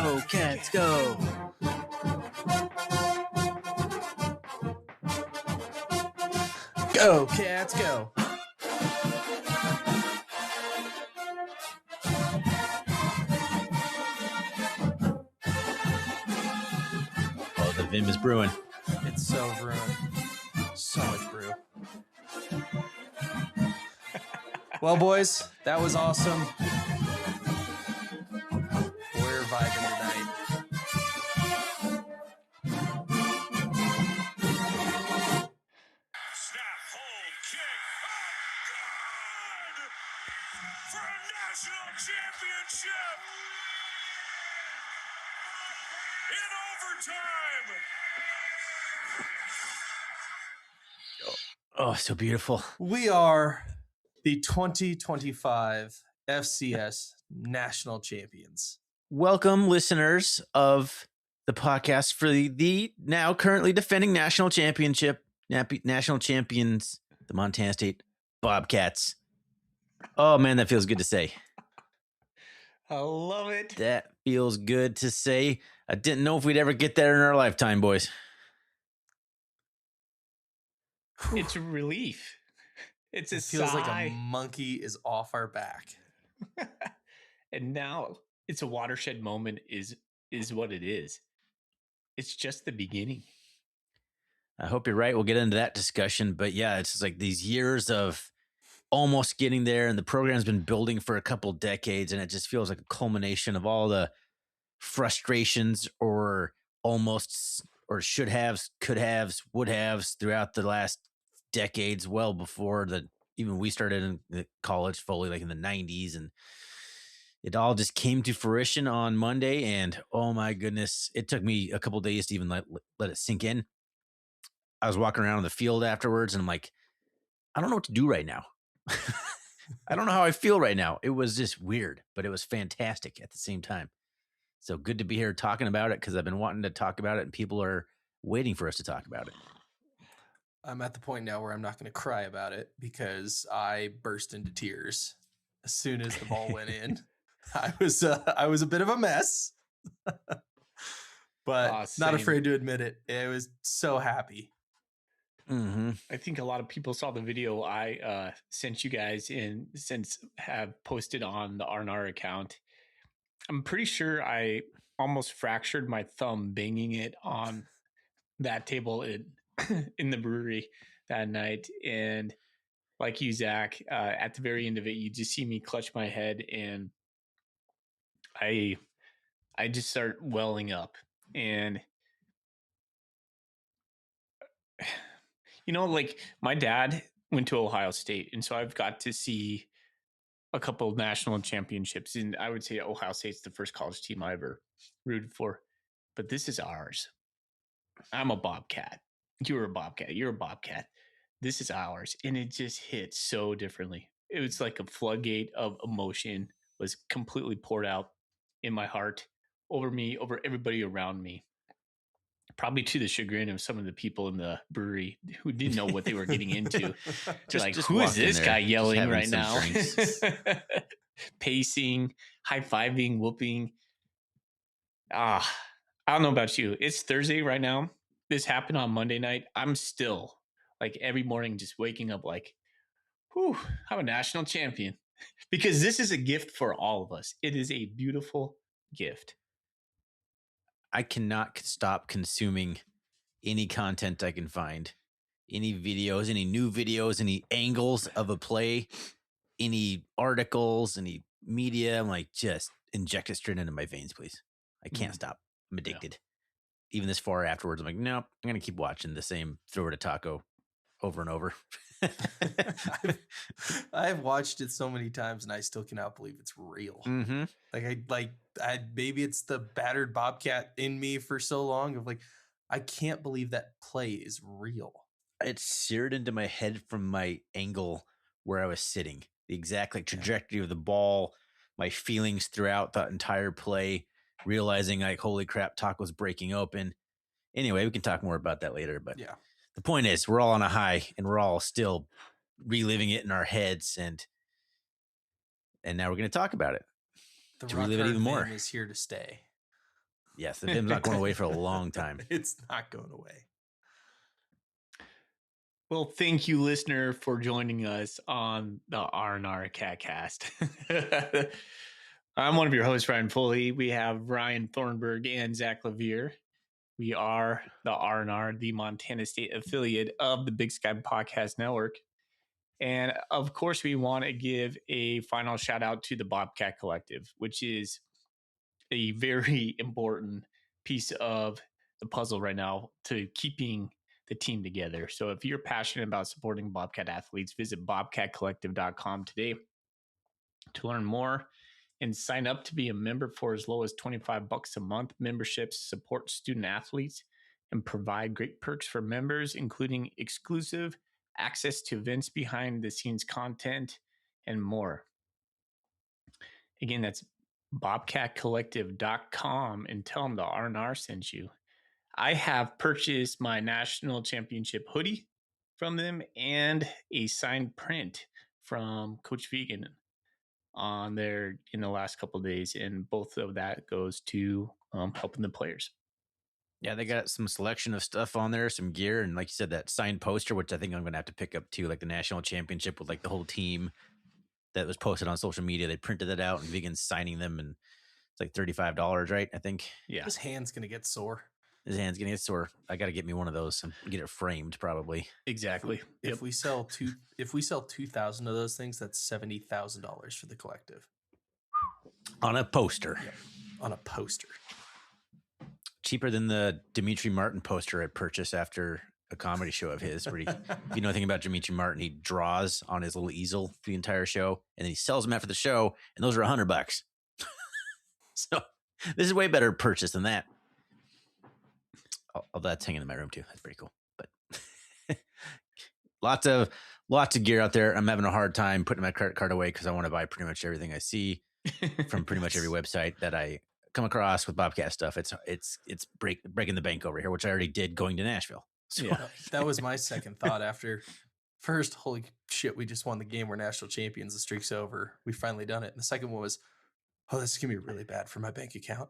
Go, Cats, go. Go, Cats, go. Oh, the Vim is brewing. It's so brewing. So much brew. Well, boys, that was awesome. We're vibing tonight. Snap, hold, kick. Oh, good! For a national championship in overtime. Oh, so beautiful. We are the 2025 FCS National Champions. Welcome, listeners of the podcast for the now currently defending national championship, national champions, the Montana State Bobcats. Oh, man, that feels good to say. I love it. That feels good to say. I didn't know if we'd ever get there in our lifetime, boys. It's a relief. It's a It feels like sigh. a monkey is off our back. And now it's a watershed moment is what it is. It's just the beginning. I hope you're right. We'll get into that discussion. But yeah, it's just like these years of almost getting there, and the program's been building for a couple decades, and it just feels like a culmination of all the frustrations or almost or should haves, could haves, would haves throughout the last decades, well before even we started in the college fully, like in the 90s, and it all just came to fruition on Monday. And oh my goodness, it took me a couple days to even let it sink in. I was walking around on the field afterwards, and I'm like, I don't know what to do right now. I don't know how I feel right now. It was just weird, but it was fantastic at the same time. So good to be here talking about it, because I've been wanting to talk about it, and people are waiting for us to talk about it. I'm at the point now where I'm not going to cry about it because I burst into tears as soon as the ball went in. I was a bit of a mess, but Same. not afraid to admit it. I was so happy. Mm-hmm. I think a lot of people saw the video I sent you guys and since have posted on the R&R account. I'm pretty sure I almost fractured my thumb banging it on that table in the brewery that night. And like you, Zach, at the very end of it, you just see me clutch my head, and I just start welling up. And like my dad went to Ohio State, and so I've got to see a couple of national championships, and I would say Ohio State's the first college team I ever rooted for. But this is ours. I'm a Bobcat. You're a Bobcat. You're a Bobcat. This is ours. And it just hit so differently. It was like a floodgate of emotion was completely poured out in my heart, over me, over everybody around me. Probably to the chagrin of some of the people in the brewery who didn't know what they were getting into. Just who is walk in this there, guy just yelling having right some now? drinks. Pacing, high-fiving, whooping. I don't know about you. It's Thursday right now. This happened on Monday night. I'm still like every morning just waking up like, whew, I'm a national champion. Because this is a gift for all of us. It is a beautiful gift. I cannot stop consuming any content I can find, any videos, any new videos, any angles of a play, any articles, any media. I'm like, just inject it straight into my veins, please. I can't stop. I'm addicted. Even this far afterwards, I'm like, nope, I'm going to keep watching the same throw it a taco over and over. I've watched it so many times and I still cannot believe it's real. Mm-hmm. I maybe it's the battered Bobcat in me for so long of like, I can't believe that play is real. It seared into my head from my angle where I was sitting, the exact trajectory of the ball, my feelings throughout that entire play, realizing like, holy crap, taco's breaking open. Anyway, we can talk more about that later, but yeah. The point is we're all on a high and we're all still reliving it in our heads. And now we're going to talk about it. The To rock relive it hard even more. Vim is here to stay. Yes, the Vim's not going away for a long time. It's not going away. Well, thank you, listener, for joining us on the R&R Catcast. I'm one of your hosts, Ryan Foley. We have Ryan Thornburg and Zach Levere. We are the R&R, the Montana State affiliate of the Big Sky Podcast Network. And of course, we want to give a final shout out to the Bobcat Collective, which is a very important piece of the puzzle right now to keeping the team together. So if you're passionate about supporting Bobcat athletes, visit bobcatcollective.com today to learn more and sign up to be a member for as low as $25 a month. Memberships support student athletes and provide great perks for members, including exclusive access to events, behind the scenes content, and more. Again, that's bobcatcollective.com, and tell them the R&R sent you. I have purchased my national championship hoodie from them and a signed print from Coach Vegan on there in the last couple of days. And both of that goes to helping the players. Yeah, they got some selection of stuff on there, some gear, and like you said, that signed poster, which I think I'm going to have to pick up too, like the national championship with like the whole team that was posted on social media. They printed it out and Vegan's signing them, and it's like $35, right? I think. Yeah. His hand's going to get sore. His hand's gonna get sore. I got to get me one of those and get it framed, probably. Exactly. If we sell 2,000 of those things, that's $70,000 for the collective On a poster. Yep. On a poster. Cheaper than the Dimitri Martin poster I purchased after a comedy show of his. Where he, if you know anything about Dimitri Martin, he draws on his little easel the entire show, and then he sells them after the show, and those are $100. So this is way better purchase than that. All that's hanging in my room too. That's pretty cool. But lots of gear out there. I'm having a hard time putting my credit card away because I want to buy pretty much everything I see from pretty much every website that I come across with Bobcat stuff. It's breaking the bank over here, which I already did going to Nashville. So Yeah, that was my second thought after first, holy shit, we just won the game. We're national champions. The streak's over. We finally done it. And the second one was, oh, this is going to be really bad for my bank account.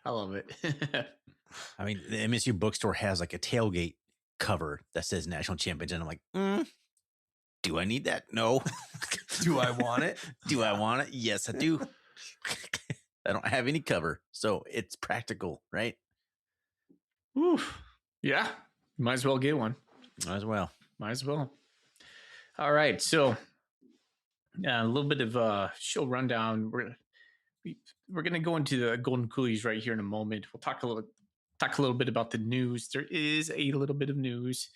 I love it. I mean, the MSU bookstore has like a tailgate cover that says national champions. And I'm like, do I need that? No. Do I want it? Do I want it? Yes, I do. I don't have any cover. So it's practical, right? Oof. Yeah. Might as well get one. Might as well. Might as well. All right. So a little bit of a show rundown. We're going to go into the Golden Coolies right here in a moment. We'll talk a little bit about the news. There is a little bit of news.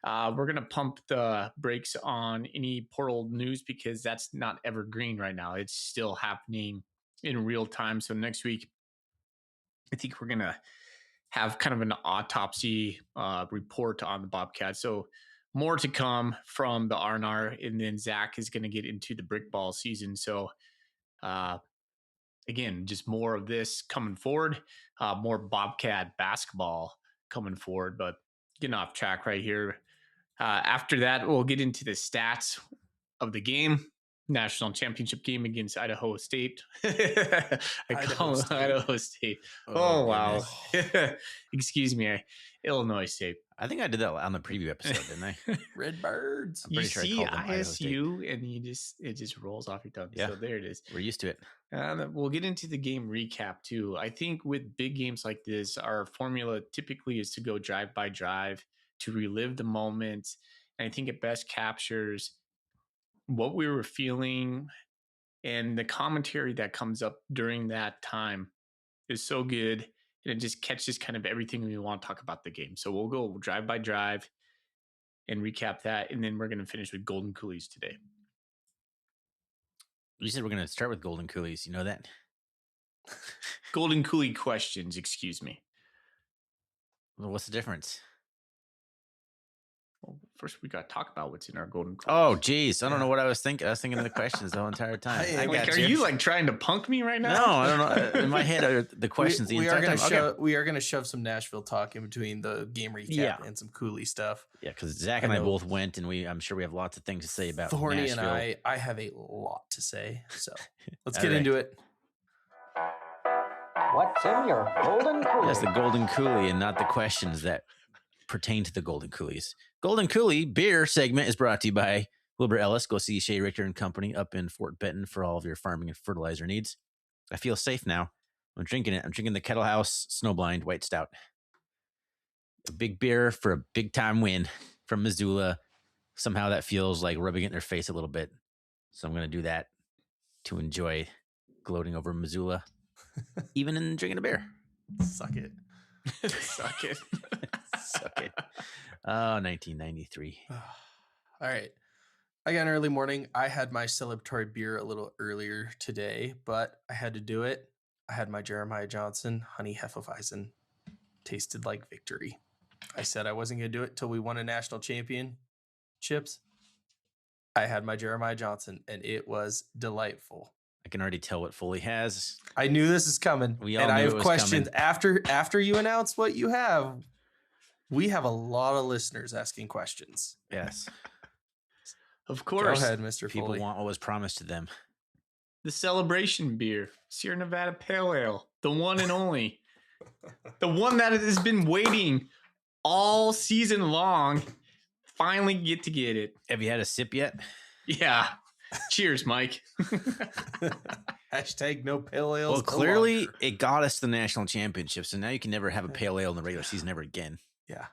We're going to pump the brakes on any portal news because that's not evergreen right now. It's still happening in real time. So next week, I think we're going to have kind of an autopsy report on the Bobcats. So more to come from the R&R, and then Zach is going to get into the brick ball season. So again, just more of this coming forward, more Bobcat basketball coming forward, but getting off track right here. After that, we'll get into the stats of the game. National championship game against Idaho State. Idaho State. Oh, wow. Excuse me. Illinois State. I think I did that on the preview episode, didn't I? Red Birds. I'm You pretty sure I see called them Idaho ISU and it just rolls off your tongue. Yeah. So there it is. We're used to it. We'll get into the game recap too. I think with big games like this, our formula typically is to go drive by drive to relive the moment. And I think it best captures what we were feeling, and the commentary that comes up during that time is so good. And it just catches kind of everything we want to talk about the game. So we'll go drive by drive and recap that. And then we're going to finish with Golden Coolies today. You said we're going to start with Golden Coolies. You know that? Golden Coolie questions, excuse me. Well, what's the difference? Well, first, we got to talk about what's in our Golden Coolies. Oh, geez. I don't know what I was thinking. I was thinking of the questions the whole entire time. I Like, got are you like trying to punk me right now? No, I don't know. In my head are the questions the we are entire going to time. Okay. we are going to shove some Nashville talk in between the game recap Yeah. and some Cooley stuff. Yeah, because Zach and I know. both went, and I'm sure we have lots of things to say about Thorny Nashville. and I have a lot to say. So let's All get right. into it. What's in your golden coolie? That's the Golden Coolie and not the questions that pertain to the Golden Coolies. Golden Coolie beer segment is brought to you by Wilbur Ellis. Go see Shea Richter and Company up in Fort Benton for all of your farming and fertilizer needs. I feel safe now. I'm drinking it. I'm drinking the Kettle House Snowblind White Stout. A big beer for a big time win from Missoula. Somehow that feels like rubbing it in their face a little bit. So I'm going to do that to enjoy gloating over Missoula, even in drinking a beer. Suck it. Suck it. Suck it. Oh, 1993. All right. I got an early morning. I had my celebratory beer a little earlier today, but I had to do it. I had my Jeremiah Johnson Honey Hefeweizen. Tasted like victory. I said I wasn't going to do it till we won a national championships. I had my Jeremiah Johnson, and it was delightful. I can already tell what Foley has. I knew this is coming. We all and I knew have it was questions coming. after you announce what you have. We have a lot of listeners asking questions. Yes. Of Go course. ahead, Mr. People Foley. want what was promised to them. The Celebration beer, Sierra Nevada Pale Ale, the one and only, the one that has been waiting all season long. Finally get to get it. Have you had a sip yet? Yeah. Cheers, Mike. Hashtag no pale ales. Well, no clearly longer. it got us the national championship, so now you can never have a pale ale in the regular season ever again. Yeah.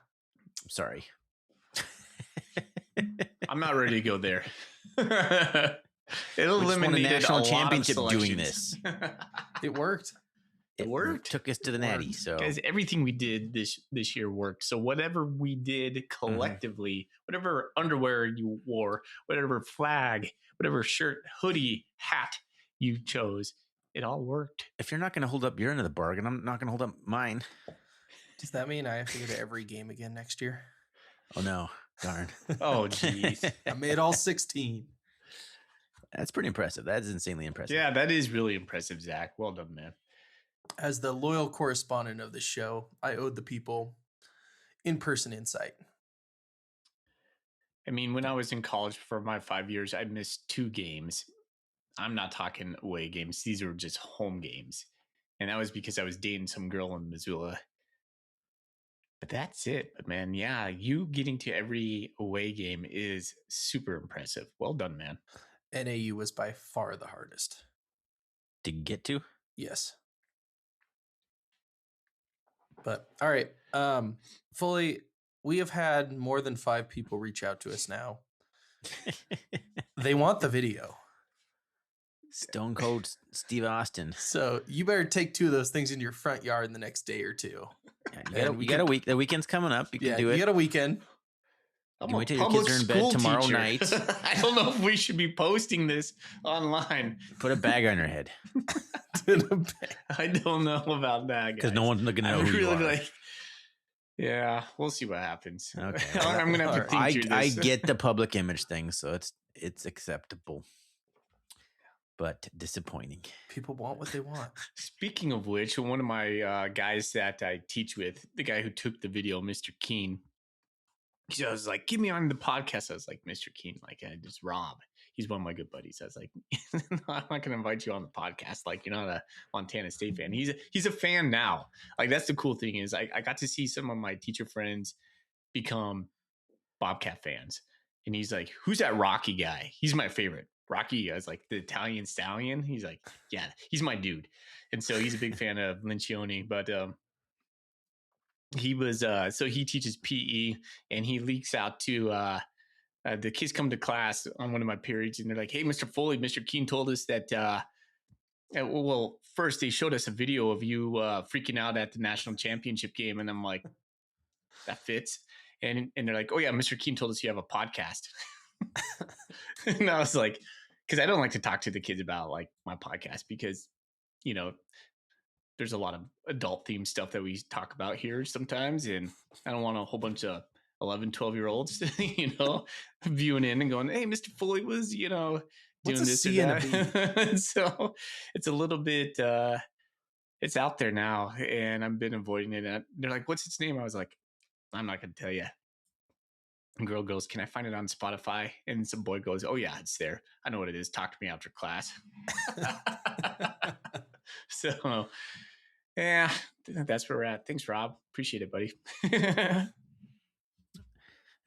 I'm sorry. I'm not ready to go there. It We just won a eliminated national a lot of championship doing selections. It worked. It worked. Took us to the natty. So Guys, everything we did this year worked. So whatever we did collectively, whatever underwear you wore, whatever flag, whatever shirt, hoodie, hat you chose, it all worked. if you're not going to hold up your end of the bargain, I'm not going to hold up mine. Does that mean I have to go to every game again next year? Oh no, darn. Oh, jeez. I made all 16. That's pretty impressive. That is insanely impressive. Yeah, that is really impressive, Zach. Well done, man. As the loyal correspondent of the show, I owed the people in-person insight. I mean, when I was in college for my 5 years, I missed 2 games. I'm not talking away games. These were just home games. And that was because I was dating some girl in Missoula. But that's it. But man, yeah, you getting to every away game is super impressive. Well done, man. NAU was by far the hardest. To get to? Yes. But all right. Fully, we have had more than 5 people reach out to us now. They want the video. Stone Cold Steve Austin. So you better take 2 of those things into your front yard in the next day or 2. Yeah, And you got a week. The weekend's coming up. You can do You it. got a weekend. I'm You a wait till your public kids are in bed school tomorrow teacher. night. I don't know if we should be posting this online. Put a bag on your head I don't know about that, because guys. no one's going to know I'm who you really are. like, yeah, we'll see what happens. Okay. I'm gonna have to think through I this. get the public image thing, so it's acceptable, but disappointing. People want what they want. Speaking of which, one of my guys that I teach with, the guy who took the video, Mr. Keen, he was like, "Get me on the podcast." I was like, "Mr. Keen, like, just Rob. He's one of my good buddies." I was like, "No, I'm not gonna invite you on the podcast. Like, you're not a Montana State fan. He's a fan now. Like, that's the cool thing is I got to see some of my teacher friends become Bobcat fans, and he's like, "Who's that Rocky guy? He's my favorite." Rocky, I was like, the Italian stallion. He's like, "Yeah, he's my dude." And so he's a big fan of Lincioni, but he was so he teaches PE, and he leaks out to the kids come to class on one of my periods, and they're like, "Hey, Mr. Foley, Mr. Keen told us that well, first they showed us a video of you freaking out at the national championship game," and I'm like, "That fits." And they're like, "Oh yeah, Mr. Keen told us you have a podcast." And I was like, because I don't like to talk to the kids about like my podcast because, you know, there's a lot of adult themed stuff that we talk about here sometimes. And I don't want a whole bunch of 11, 12-year-olds, you know, viewing in and going, "Hey, Mr. Foley was, you know, doing What's a this C or and a that." So it's a little bit, it's out there now and I've been avoiding it. And they're like, "What's its name?" I was like, "I'm not going to tell you." And girl goes, "Can I find it on Spotify?" And some boy goes, "Oh yeah, it's there. I know what it is. Talk to me after class." So Yeah, that's where we're at. Thanks, Rob. Appreciate it, buddy.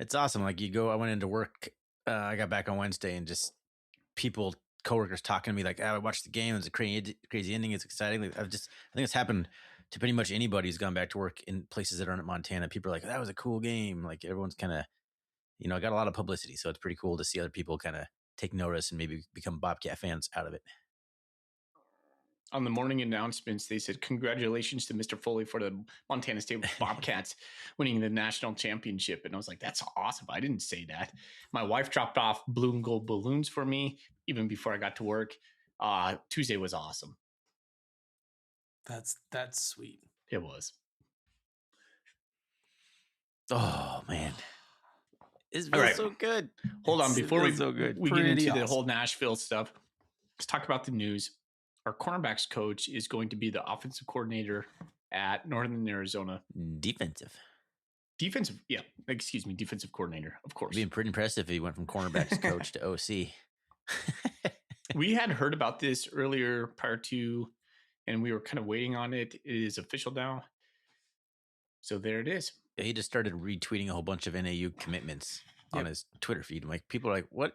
It's awesome. Like I went into work. I got back on Wednesday and just coworkers talking to me like, I watched the game. It was a crazy ending. It's exciting. Like, I think it's happened to pretty much anybody who's gone back to work in places that aren't Montana. People are like, that was a cool game. Like everyone's kind of, got a lot of publicity. So it's pretty cool to see other people kind of take notice and maybe become Bobcat fans out of it. On the morning announcements, they said, congratulations to Mr. Foley for the Montana State Bobcats winning the national championship. And I was like, that's awesome. I didn't say that. My wife dropped off blue and gold balloons for me even before I got to work. Tuesday was awesome. That's sweet. It was. Oh, man. It All feels right. so good. Hold on. Before we so good. get Pretty into awesome. the whole Nashville stuff, let's talk about the news. Our cornerbacks coach is going to be the offensive coordinator at Northern Arizona. Defensive. Defensive coordinator, of course. It'd be pretty impressive if he went from cornerbacks coach to OC. We had heard about this earlier prior to, and we were kind of waiting on it. It is official now. So there it is. Yeah, he just started retweeting a whole bunch of NAU commitments on his Twitter feed. Like people are like, what's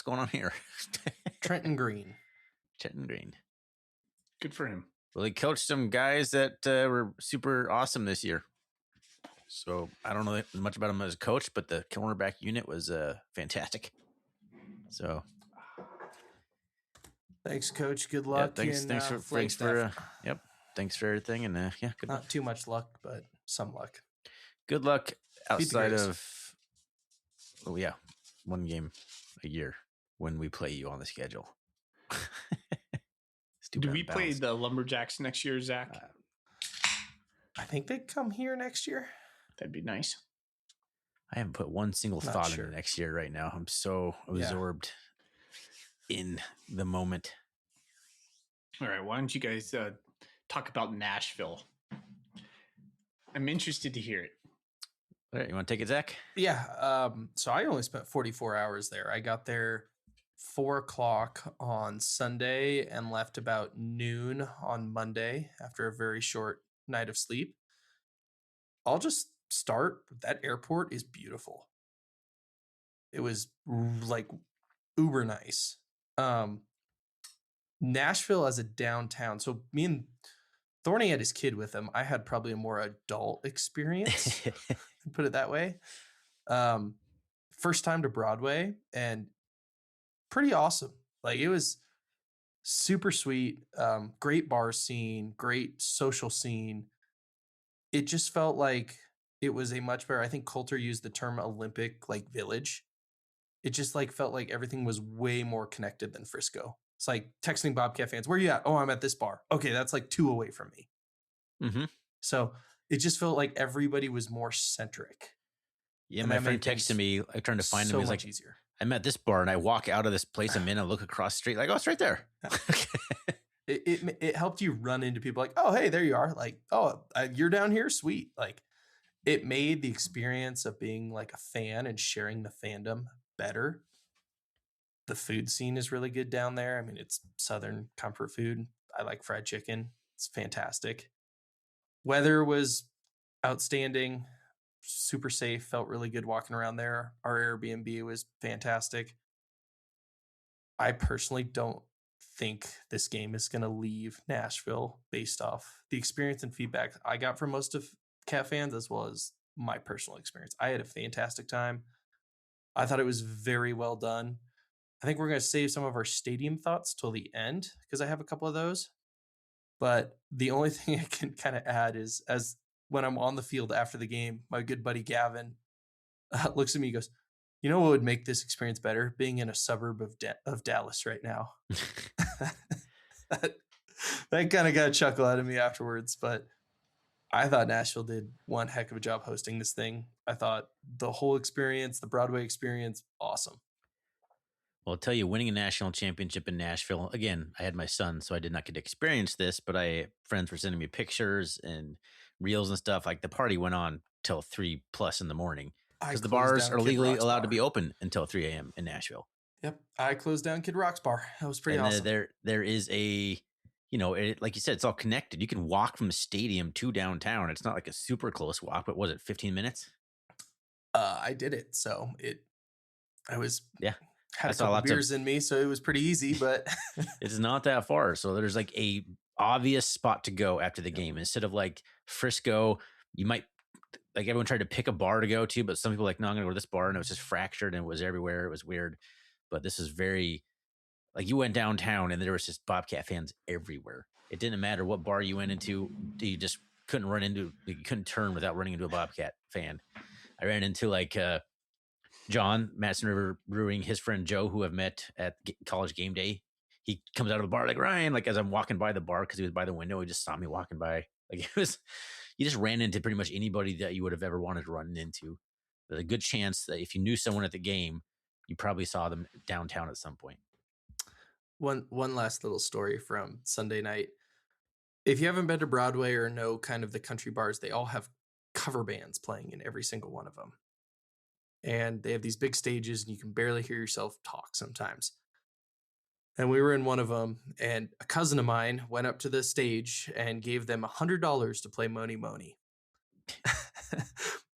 going on here? Trenton Green. Good for him. Well, he coached some guys that were super awesome this year. So I don't know much about him as a coach, but the cornerback unit was fantastic. So Thanks, Coach. Good luck. Thanks for everything, and good Not too much luck, but some luck. Good luck outside Grace. of one game a year when we play you on the schedule. Do we play the Lumberjacks next year, Zach? I think they come here next year. That'd be nice. I haven't put one single Not thought sure. into next year right now. I'm so absorbed in the moment. All right. Why don't you guys talk about Nashville? I'm interested to hear it. All right, you want to take it, Zach? Yeah. So I only spent 44 hours there. I got there 4:00 on Sunday and left about noon on Monday after a very short night of sleep. I'll just start. That airport is beautiful. It was like uber nice. Nashville as a downtown. So me and Thorny had his kid with him. I had probably a more adult experience, put it that way. First time to Broadway and pretty awesome. Like it was super sweet. Great bar scene, great social scene. It just felt like it was a much better, I think Coulter used the term Olympic like village. It just like felt like everything was way more connected than Frisco. It's like texting Bobcat fans, where you at? Oh, I'm at this bar. Okay, that's like 2 away from me. Mm-hmm. So it just felt like everybody was more centric. Yeah, And my that friend made texted me, like trying to find him. so He's much like, easier. I'm at this bar, and I walk out of this place I'm in, and look across the street, like, oh, it's right there. It helped you run into people like, oh, hey, there you are. Like, oh, you're down here? Sweet. Like it made the experience of being like a fan and sharing the fandom better. The food scene is really good down there. I mean, it's Southern comfort food. I like fried chicken. It's fantastic. Weather was outstanding, super safe, felt really good walking around there. Our Airbnb was fantastic. I personally don't think this game is going to leave Nashville based off the experience and feedback I got from most of Cat fans, as well as my personal experience. I had a fantastic time. I thought it was very well done. I think we're going to save some of our stadium thoughts till the end because I have a couple of those. But the only thing I can kind of add is as when I'm on the field after the game, my good buddy Gavin looks at me and goes, you know what would make this experience better? Being in a suburb of Dallas right now. that kind of got a chuckle out of me afterwards, but I thought Nashville did one heck of a job hosting this thing. I thought the whole experience, the Broadway experience, awesome. Well, I'll tell you, winning a national championship in Nashville, again, I had my son, so I did not get to experience this, but friends were sending me pictures and reels and stuff. Like the party went on till 3+ in the morning because the bars are legally allowed to be open until 3 a.m. in Nashville. Yep. I closed down Kid Rock's bar. That was pretty awesome. There is a, like you said, it's all connected. You can walk from the stadium to downtown. It's not like a super close walk, but was it 15 minutes? I did it, so I Yeah. had I a saw couple lots of- beers in me, so it was pretty easy. But It's not that far. So there's like a obvious spot to go after the Yeah. game. Instead of like Frisco, you might like everyone tried to pick a bar to go to, but some people were like, no, I'm gonna go to this bar, and it was just fractured and it was everywhere. It was weird. But this is very like you went downtown and there was just Bobcat fans everywhere. It didn't matter what bar you went into, you just couldn't you couldn't turn without running into a Bobcat fan. I ran into like John, Madison River Brewing, his friend Joe, who I've met at college game day. He comes out of the bar like, Ryan, like as I'm walking by the bar, because he was by the window, he just saw me walking by. Like it was, you just ran into pretty much anybody that you would have ever wanted to run into. There's a good chance that if you knew someone at the game, you probably saw them downtown at some point. one last little story from Sunday night. If you haven't been to Broadway or know kind of the country bars, they all have cover bands playing in every single one of them. And they have these big stages and you can barely hear yourself talk sometimes. And we were in one of them, and a cousin of mine went up to the stage and gave them $100 to play Moni Moni.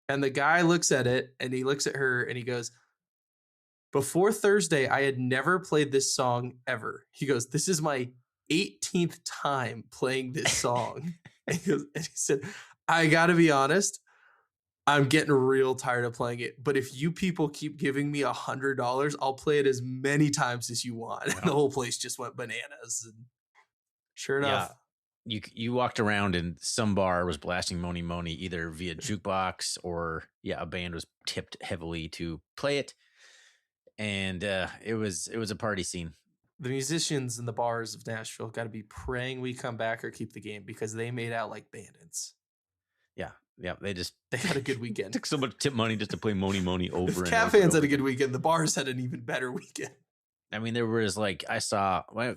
And the guy looks at it and he looks at her and he goes, before Thursday, I had never played this song ever. He goes, this is my 18th time playing this song. And he said, I got to be honest, I'm getting real tired of playing it. But if you people keep giving me $100, I'll play it as many times as you want. And the whole place just went bananas. And sure enough. Yeah. You walked around and some bar was blasting Moni Moni either via jukebox or a band was tipped heavily to play it. And it was a party scene. The musicians in the bars of Nashville got to be praying we come back or keep the game, because they made out like bandits. Yeah, they had a good weekend. Took so much tip money just to play Moni Moni over If and Cat over fans had and a good weekend, the bars had an even better weekend. I mean, there was like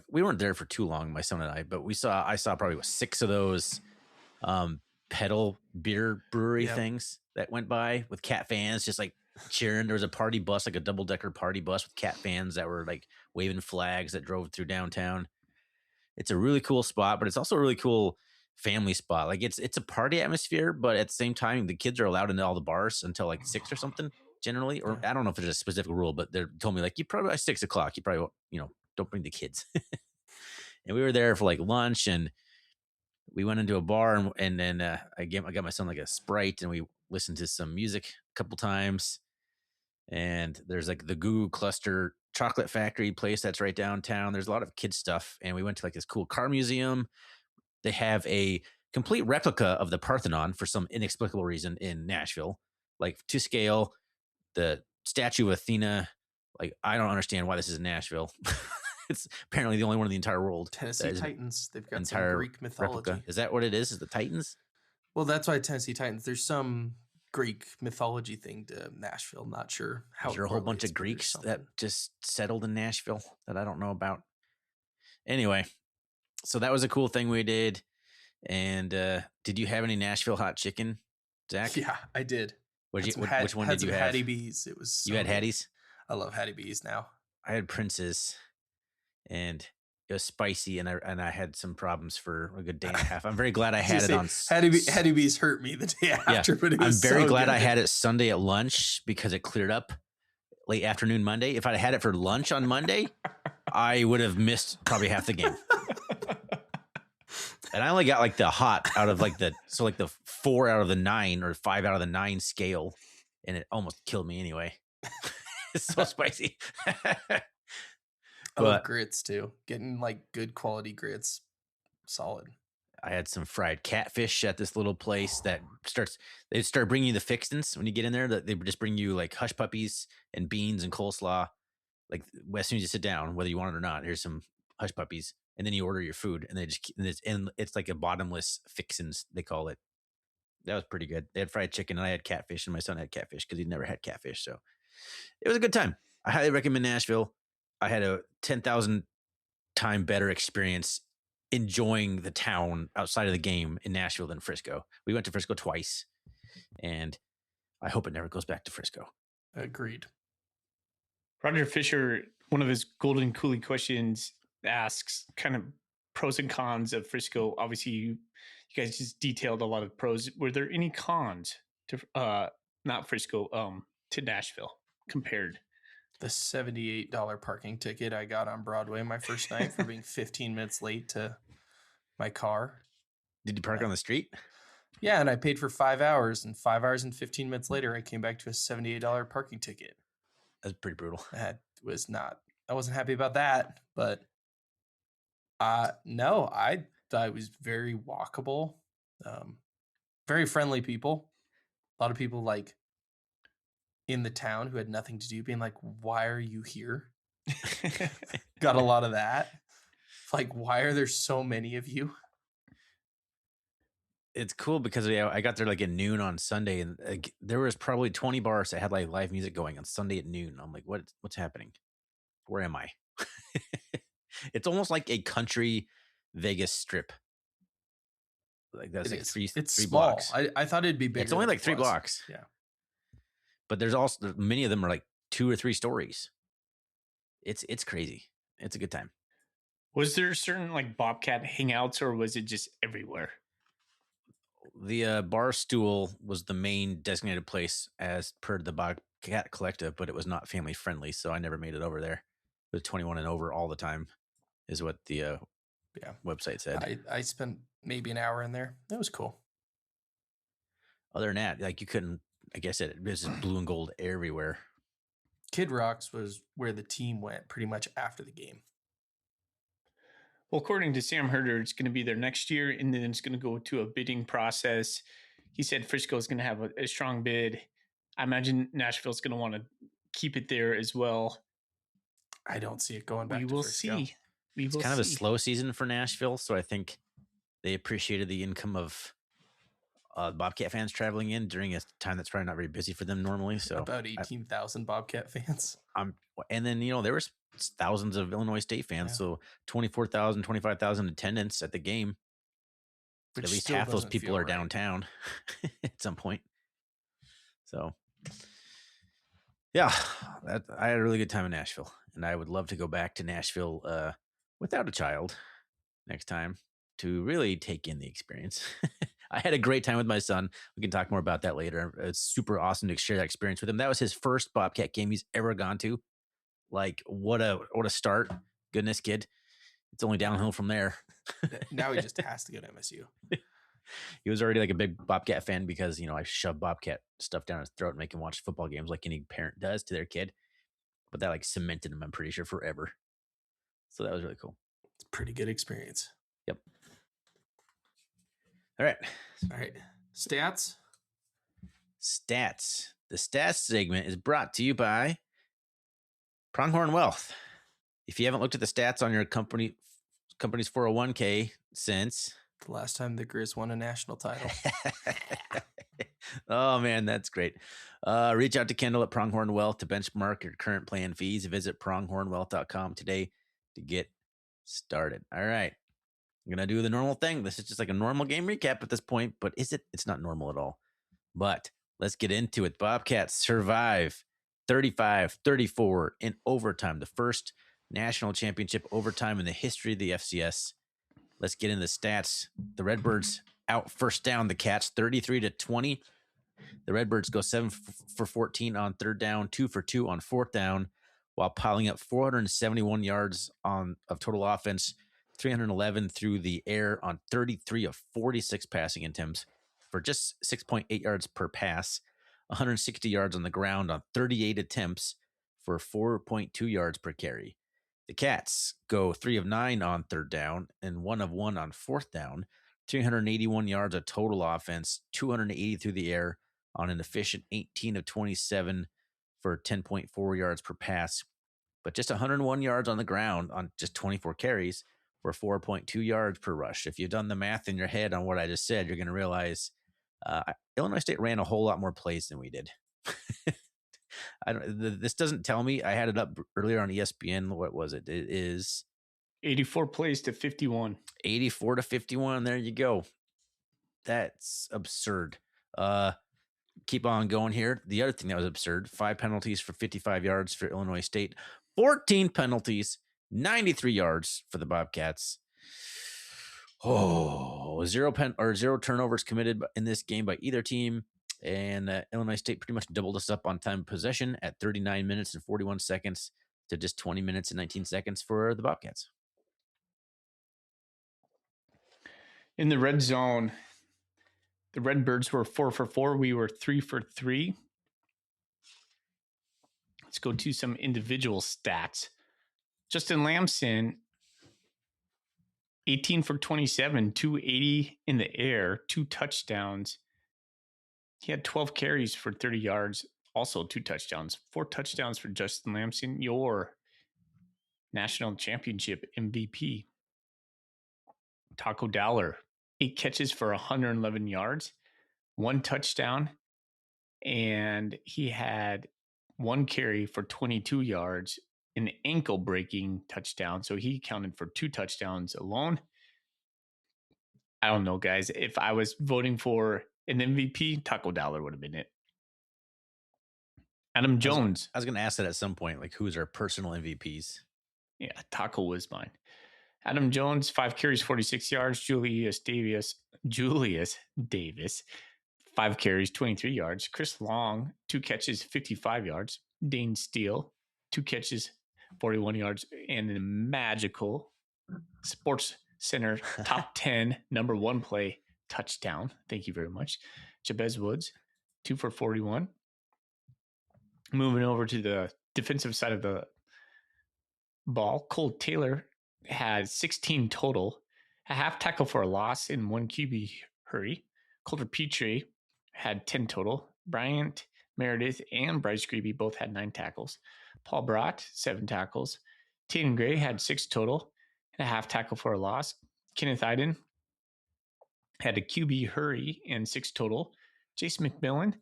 we weren't there for too long, my son and I, but I saw probably 6 of those pedal beer brewery things that went by with Cat fans just like cheering. There was a party bus, like a double-decker party bus with Cat fans that were like waving flags that drove through downtown. It's a really cool spot, but it's also a really cool family spot. Like it's a party atmosphere, but at the same time, the kids are allowed into all the bars until like 6 or something generally. Or I don't know if there's a specific rule, but they told me like, you probably by 6 o'clock, you probably, don't bring the kids. And we were there for like lunch and we went into a bar and then I got my son like a Sprite and we listened to some music a couple times. And there's like the Goo Cluster Chocolate Factory place that's right downtown. There's a lot of kids stuff. And we went to like this cool car museum. They have a complete replica of the Parthenon for some inexplicable reason in Nashville, like to scale. The statue of Athena, like I don't understand why this is in Nashville. It's apparently the only one in the entire world. Tennessee Titans. They've got some Greek mythology. Replica. Is that what it is? Is the Titans? Well, that's why Tennessee Titans. There's some Greek mythology thing to Nashville. Not sure how. Is there a whole bunch of Greeks that just settled in Nashville that I don't know about? Anyway, so that was a cool thing we did. And did you have any Nashville hot chicken, Zach? Yeah, I did. Which one did you have? Hattie B's. It was. You had Hattie's? I love Hattie B's now. I had Prince's, and it was spicy, and I had some problems for a good day and a half. I'm very glad I had it on. Hattie B's hurt me the day after, but it was I'm very glad good. I had it Sunday at lunch because it cleared up late afternoon Monday. If I'd had it for lunch on Monday, I would have missed probably half the game. And I only got like the hot out of like the 4 out of the 9 or 5 out of the 9 scale, and it almost killed me anyway. It's so spicy. I love grits too. Getting like good quality grits, solid. I had some fried catfish at this little place that they start bringing you the fixins when you get in there. That they just bring you like hush puppies and beans and coleslaw. Like as soon as you sit down, whether you want it or not, here's some hush puppies, and then you order your food, and it's like a bottomless fixins, they call it. That was pretty good. They had fried chicken, and I had catfish, and my son had catfish because he'd never had catfish. So it was a good time. I highly recommend Nashville. I had a 10,000 time better experience enjoying the town outside of the game in Nashville than Frisco. We went to Frisco twice, and I hope it never goes back to Frisco. Agreed. Roger Fisher, one of his golden coolie questions asks, kind of pros and cons of Frisco. Obviously, you guys just detailed a lot of pros. Were there any cons to not Frisco to Nashville compared? The $78 parking ticket I got on Broadway my first night for being 15 minutes late to my car. Did you park on the street? Yeah, and I paid for 5 hours, and 5 hours and 15 minutes later, I came back to a $78 parking ticket. That's pretty brutal. I wasn't happy about that, but no, I thought it was very walkable, very friendly people. A lot of people like in the town who had nothing to do, being like, "Why are you here?" Got a lot of that. Like, why are there so many of you? It's cool because I got there like at noon on Sunday, and there was probably 20 bars that had like live music going on Sunday at noon. I'm like, what's happening? Where am I? It's almost like a country Vegas strip. Like that's like three small. blocks. I thought it'd be bigger. It's only than like it 3 was. blocks. Yeah. But there's also many of them are like 2 or 3 stories. It's crazy. It's a good time. Was there certain like Bobcat hangouts, or was it just everywhere? The bar stool was the main designated place as per the Bobcat Collective, but it was not family friendly, so I never made it over there. It was 21 and over all the time, is what the website said. I spent maybe an hour in there. That was cool. Other than that, like you couldn't. I guess it was just blue and gold everywhere. Kid Rocks was where the team went pretty much after the game. Well, according to Sam Herder, it's going to be there next year, and then it's going to go to a bidding process. He said Frisco is going to have a strong bid. I imagine Nashville's going to want to keep it there as well. I don't see it going back. We to will Frisco. see. It's kind of a slow season for Nashville, so I think they appreciated the income of Bobcat fans traveling in during a time that's probably not very busy for them normally. So about 18,000 Bobcat fans. And then there was thousands of Illinois State fans, so 24,000, 25,000 attendance at the game. Which at least still half those doesn't people feel are right. downtown at some point. So, yeah, I had a really good time in Nashville, and I would love to go back to Nashville without a child next time to really take in the experience. I had a great time with my son. We can talk more about that later. It's super awesome to share that experience with him. That was his first Bobcat game he's ever gone to. Like, what a start. Goodness, kid. It's only downhill from there. Now he just has to go to MSU. He was already like a big Bobcat fan because, I shoved Bobcat stuff down his throat and make him watch football games like any parent does to their kid. But that like cemented him, I'm pretty sure, forever. So that was really cool. It's a pretty good experience. Yep. All right. Stats. The stats segment is brought to you by Pronghorn Wealth. If you haven't looked at the stats on your company's 401k since The last time the Grizz won a national title. Oh man, that's great. Reach out to Kendall at Pronghorn Wealth to benchmark your current plan fees. Visit pronghornwealth.com today to get started. All right. I'm going to do the normal thing. This is just like a normal game recap at this point, but is it? It's not normal at all. But let's get into it. Bobcats survive 35-34 in overtime, the first national championship overtime in the history of the FCS. Let's get into the stats. The Redbirds out first down the Cats 33-20. The Redbirds go 7 for 14 on third down, 2 for 2 on fourth down, while piling up 471 yards of total offense, 311 through the air on 33 of 46 passing attempts for just 6.8 yards per pass, 160 yards on the ground on 38 attempts for 4.2 yards per carry. The Cats go 3 of 9 on third down and 1 of 1 on fourth down, 381 yards of total offense, 280 through the air on an efficient 18 of 27 for 10.4 yards per pass, but just 101 yards on the ground on just 24 carries for 4.2 yards per rush. If you've done the math in your head on what I just said, you're going to realize Illinois State ran a whole lot more plays than we did. This doesn't tell me. I had it up earlier on ESPN. What was it? It is 84 plays to 51. 84 to 51. There you go. That's absurd. Keep on going here. The other thing that was absurd, 5 penalties for 55 yards for Illinois State, 14 penalties, 93 yards for the Bobcats. zero turnovers committed in this game by either team. And Illinois State pretty much doubled us up on time of possession at 39 minutes and 41 seconds to just 20 minutes and 19 seconds for the Bobcats. In the red zone, the Redbirds were 4 for 4. We were 3 for 3. Let's go to some individual stats. Justin Lamson, 18 for 27, 280 in the air, 2 touchdowns. He had 12 carries for 30 yards, also 2 touchdowns. 4 touchdowns for Justin Lamson, your national championship MVP. Taco Dowler, 8 catches for 111 yards, 1 touchdown, and he had 1 carry for 22 yards, an ankle-breaking touchdown. So he counted for 2 touchdowns alone. I don't know, guys. If I was voting for an MVP, Taco Dowler would have been it. Adam Jones. I was going to ask that at some point, like who's our personal MVPs? Yeah, Taco was mine. Adam Jones, 5 carries, 46 yards. Julius Davis, 5 carries, 23 yards. Chris Long, 2 catches, 55 yards. Dane Steele, 2 catches, 41 yards. And a magical Sports Center top 10, number 1 play, touchdown. Thank you very much. Jabez Woods, 2 for 41. Moving over to the defensive side of the ball, Cole Taylor had 16 total, a half tackle for a loss in 1 QB hurry. Coulter Petrie had 10 total. Bryant Meredith and Bryce Greeby both had 9 tackles. Paul Brott, 7 tackles. Tatum Gray had 6 total and a half tackle for a loss. Kenneth Iden had a QB hurry and 6 total. Jason McMillan,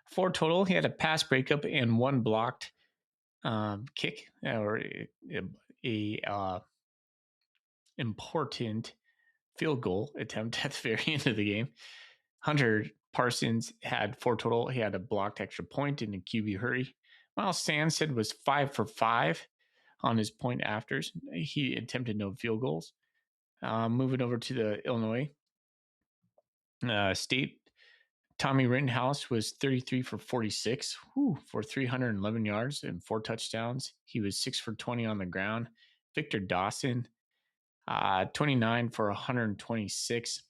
4 total. He had a pass breakup and 1 blocked kick, or a important field goal attempt at the very end of the game. Hunter Parsons had 4 total. He had a blocked extra point in a QB hurry. Miles Sandstead was 5 for 5 on his point afters. He attempted no field goals. Moving over to the Illinois State, Tommy Rittenhouse was 33 for 46 for 311 yards and 4 touchdowns. He was 6 for 20 on the ground. Victor Dawson, 29 for 126.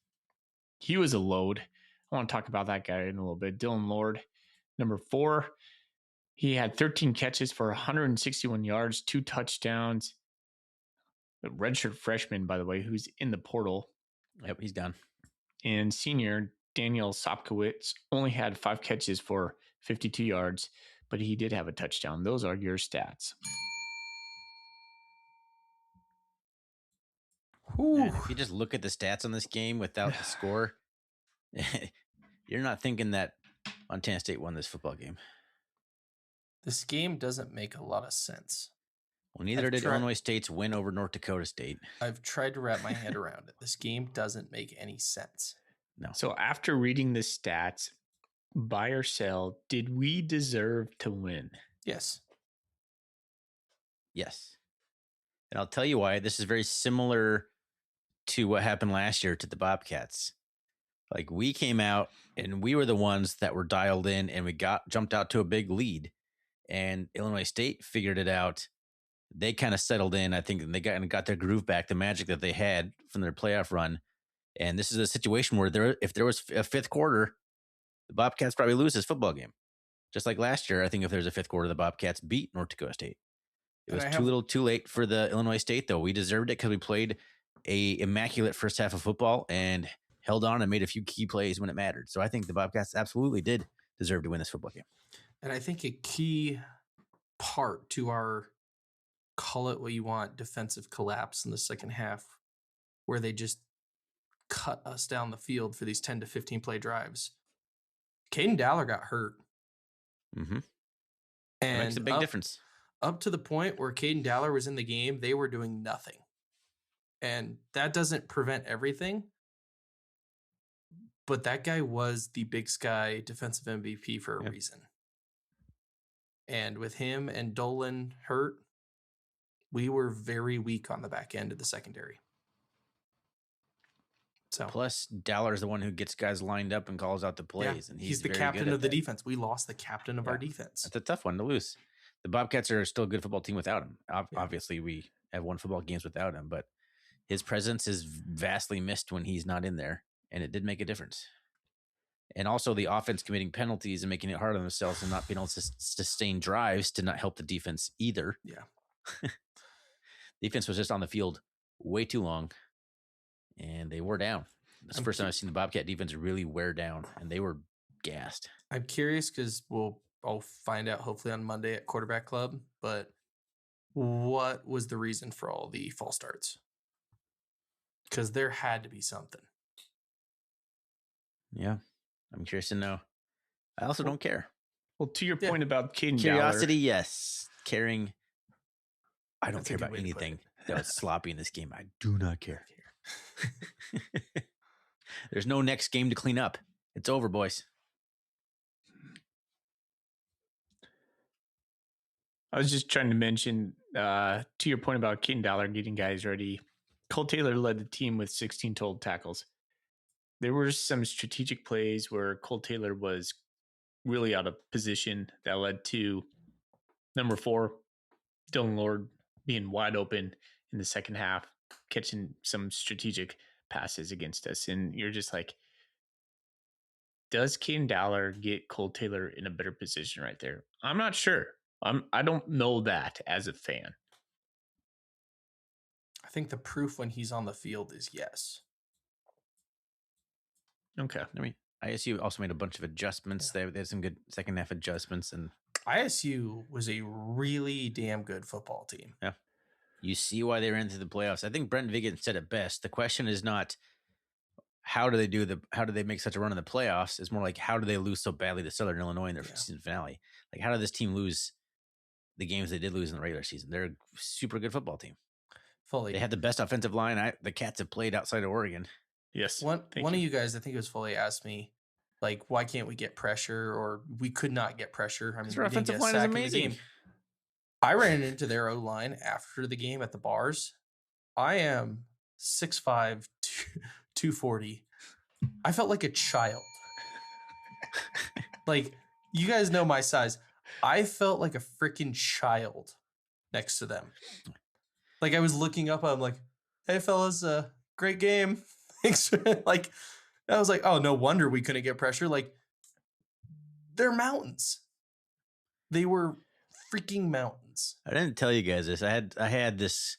He was a load. I want to talk about that guy in a little bit. Dylan Lord, number 4. He had 13 catches for 161 yards, 2 touchdowns. The redshirt freshman, by the way, who's in the portal. Yep, he's gone. And senior Daniel Sopkowitz only had 5 catches for 52 yards, but he did have a touchdown. Those are your stats. Man, if you just look at the stats on this game without the score, you're not thinking that Montana State won this football game. This game doesn't make a lot of sense. Well, neither did Illinois State's win over North Dakota State. I've tried to wrap my head around it. This game doesn't make any sense. No. So after reading the stats, buy or sell, did we deserve to win? Yes. Yes. And I'll tell you why. This is very similar to what happened last year to the Bobcats. Like, we came out and we were the ones that were dialed in, and we jumped out to a big lead, and Illinois State figured it out. They kind of settled in. I think they got their groove back, the magic that they had from their playoff run. And this is a situation where if there was a 5th quarter, the Bobcats probably lose this football game. Just like last year, I think if there's a 5th quarter, the Bobcats beat North Dakota State. It was too little too late for the Illinois State, though. We deserved it because we played a immaculate first half of football and held on and made a few key plays when it mattered. So I think the Bobcats absolutely did deserve to win this football game. And I think a key part to our, call it what you want, defensive collapse in the second half, where they just cut us down the field for these 10 to 15 play drives. Caden Dowler got hurt. Mm-hmm. And that makes a big difference. Up to the point where Caden Dowler was in the game, they were doing nothing. And that doesn't prevent everything. But that guy was the Big Sky defensive MVP for a reason. And with him and Dolan hurt, we were very weak on the back end of the secondary. So Plus, Dallar's the one who gets guys lined up and calls out the yeah, plays, and he's the very captain good at of the that. defense. We lost the captain of our Yeah. defense. That's a tough one to lose. The Bobcats are still a good football team without him. Yeah. Obviously, we have won football games without him, but his presence is vastly missed when he's not in there, and it did make a difference. And also, the offense committing penalties and making it hard on themselves and not being able to sustain drives did not help the defense either. Yeah. Defense was just on the field way too long, and they wore down. That's the first time I've seen the Bobcat defense really wear down, and they were gassed. I'm curious because I'll find out hopefully on Monday at Quarterback Club, but what was the reason for all the false starts? Because there had to be something. Yeah, I'm curious to know. I also don't care. Well, to your Yeah. point about Caden Curiosity, Dowler, yes. Caring, I don't That's a care good about way to put anything it. that was sloppy in this game. I do not care. There's no next game to clean up. It's over, boys. I was just trying to mention, to your point about Caden Dowler getting guys ready, Cole Taylor led the team with 16 total tackles. There were some strategic plays where Cole Taylor was really out of position that led to number 4, Dylan Lord, being wide open in the second half, catching some strategic passes against us. And you're just like, does Caden Dowler get Cole Taylor in a better position right there? I'm not sure. I don't know that as a fan. I think the proof when he's on the field is yes. Okay. I mean, ISU also made a bunch of adjustments. They had some good second half adjustments, and ISU was a really damn good football team. you see why they ran through the playoffs. I think Brent Vigen said it best. The question is not how do they make such a run in the playoffs? It's more like how do they lose so badly to Southern Illinois in their season finale? Like how did this team lose the games they did lose in the regular season? They're a super good football team. Fully. They had the best offensive line the Cats have played outside of Oregon. Yes. One of you guys, I think it was Foley, asked me, like, why can't we get pressure? Or we could not get pressure. I mean, Their we didn't offensive get a line is sack in the amazing. game. I ran into their O-line after the game at the bars. I am 6'5", 240. I felt like a child. Like, you guys know my size. I felt like a freaking child next to them. Like, I was looking up, I'm like, hey, fellas, great game. Thanks. Like, I was like, oh, no wonder we couldn't get pressure. Like, they're mountains. They were freaking mountains. I didn't tell you guys this. I had this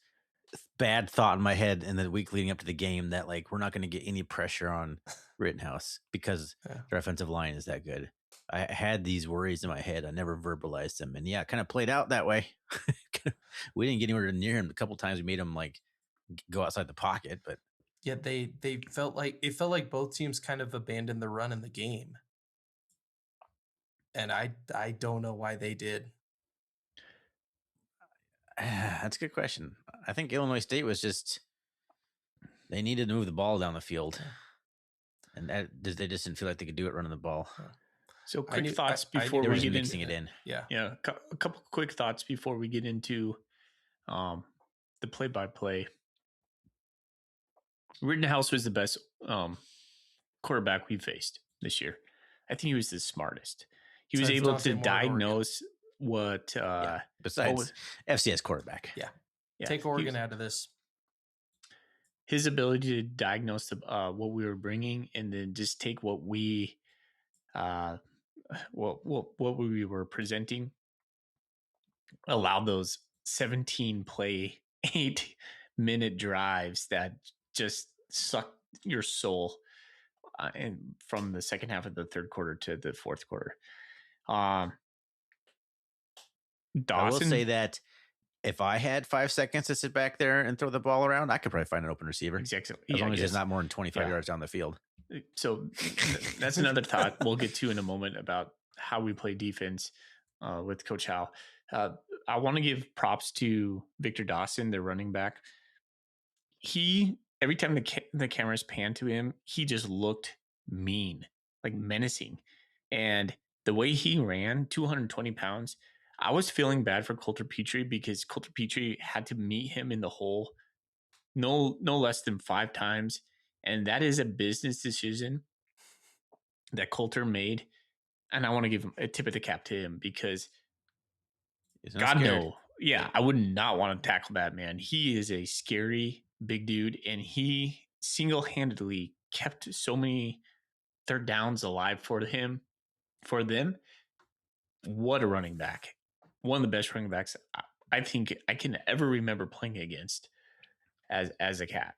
bad thought in my head in the week leading up to the game that like we're not going to get any pressure on Rittenhouse because their offensive line is that good. I had these worries in my head. I never verbalized them, and yeah, it kind of played out that way. We didn't get anywhere near him. A couple times we made him like go outside the pocket, but yeah, they felt like both teams kind of abandoned the run in the game, and I don't know why they did. That's a good question. I think Illinois State was just they needed to move the ball down the field, and they just didn't feel like they could do it running the ball. So I quick thoughts I before knew They we were get mixing into it in. Yeah. Yeah, a couple quick thoughts before we get into the play-by-play. Rittenhouse was the best quarterback we faced this year. I think he was the smartest. He was Besides able Dante to Moore at Oregon. diagnose what Besides FCS quarterback. Yeah. yeah, Take he Oregon was- out of this. his ability to diagnose what we were bringing and then just take what we what we were presenting allowed those 17 play 8-minute drives that just sucked your soul and from the second half of the third quarter to the fourth quarter. Dawson, I will say that if I had 5 seconds to sit back there and throw the ball around, I could probably find an open receiver. exactly. As Yeah, long as I it's guess. not more than 25 Yeah. yards down the field. So that's another thought we'll get to in a moment about how we play defense with Coach Hal. I want to give props to Victor Dawson, their running back. Every time the cameras pan to him, he just looked mean, like menacing. And the way he ran, 220 pounds, I was feeling bad for Coulter Petrie because Coulter Petrie had to meet him in the hole no less than 5 times. And that is a business decision that Coulter made. And I want to give him a tip of the cap to him because He's not God scared. no. Yeah, I would not want to tackle that man. He is a scary big dude, and he single-handedly kept so many third downs alive for them. What a running back. One of the best running backs I think I can ever remember playing against as a cat.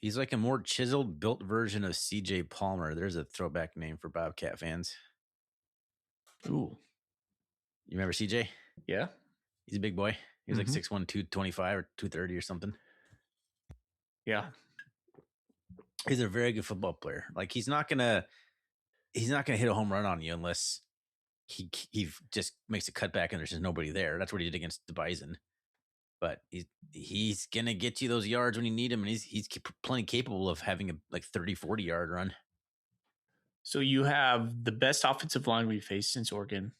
He's like a more chiseled, built version of CJ Palmer. There's a throwback name for Bobcat fans. Ooh. You remember CJ? Yeah. He's a big boy. He was Mhm. like 6'1", 225 or 230 or something. Yeah. He's a very good football player. Like he's not gonna hit a home run on you unless he just makes a cutback and there's just nobody there. That's what he did against the Bison. But he's gonna get you those yards when you need him, and he's plenty capable of having a like 30-40 yard run. So you have the best offensive line we've faced since Oregon,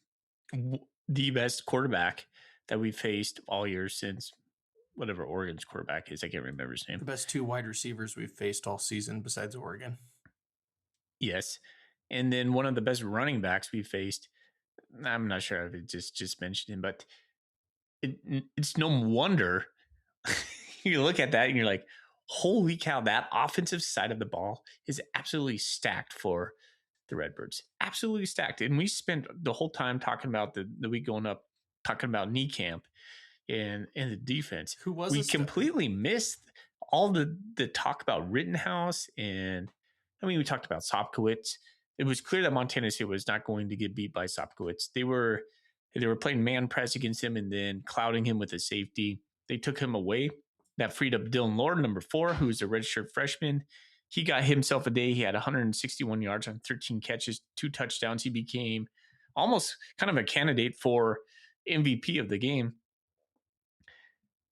the best quarterback that we've faced all year since whatever Oregon's quarterback is. I can't remember his name. The best 2 wide receivers we've faced all season besides Oregon. Yes. And then one of the best running backs we faced. I'm not sure if it just mentioned him, but it's no wonder you look at that and you're like, holy cow, that offensive side of the ball is absolutely stacked for the Redbirds. Absolutely stacked. And we spent the whole time talking about the week going up, talking about knee camp and the defense. Who was we the star? completely missed all the talk about Rittenhouse, and I mean we talked about Sopkowitz. It was clear that Montana State was not going to get beat by Sopkowitz. They were playing man press against him and then clouding him with a safety. They took him away. That freed up Dylan Lord, number 4, who's a redshirt freshman. He got himself a day. He had 161 yards on 13 catches, 2 touchdowns. He became almost kind of a candidate for MVP of the game.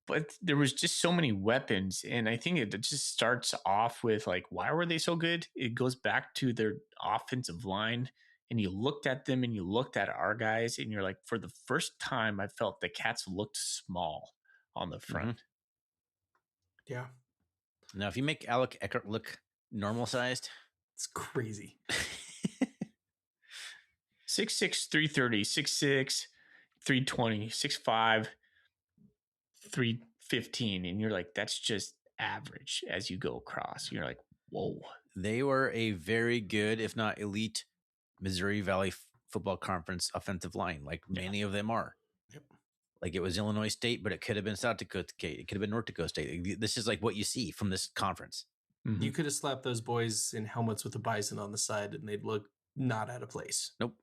But there was just so many weapons, and I think it just starts off with like, why were they so good? It goes back to their offensive line, and you looked at them and you looked at our guys, and you're like, for the first time, I felt the Cats looked small on the front. Yeah. Now, if you make Alec Eckert look normal sized, It's crazy. 6'6", 330, 6'6", 320, 6'5", 315, and you're like, that's just average as you go across. You're like, whoa. they were a very good, if not elite, Missouri Valley Football Conference offensive line, like many of them are. Yep. Like it was Illinois State, but it could have been South Dakota State. It could have been North Dakota State. This is like what you see from this conference. You could have slapped those boys in helmets with a bison on the side and they'd look not out of place. Nope.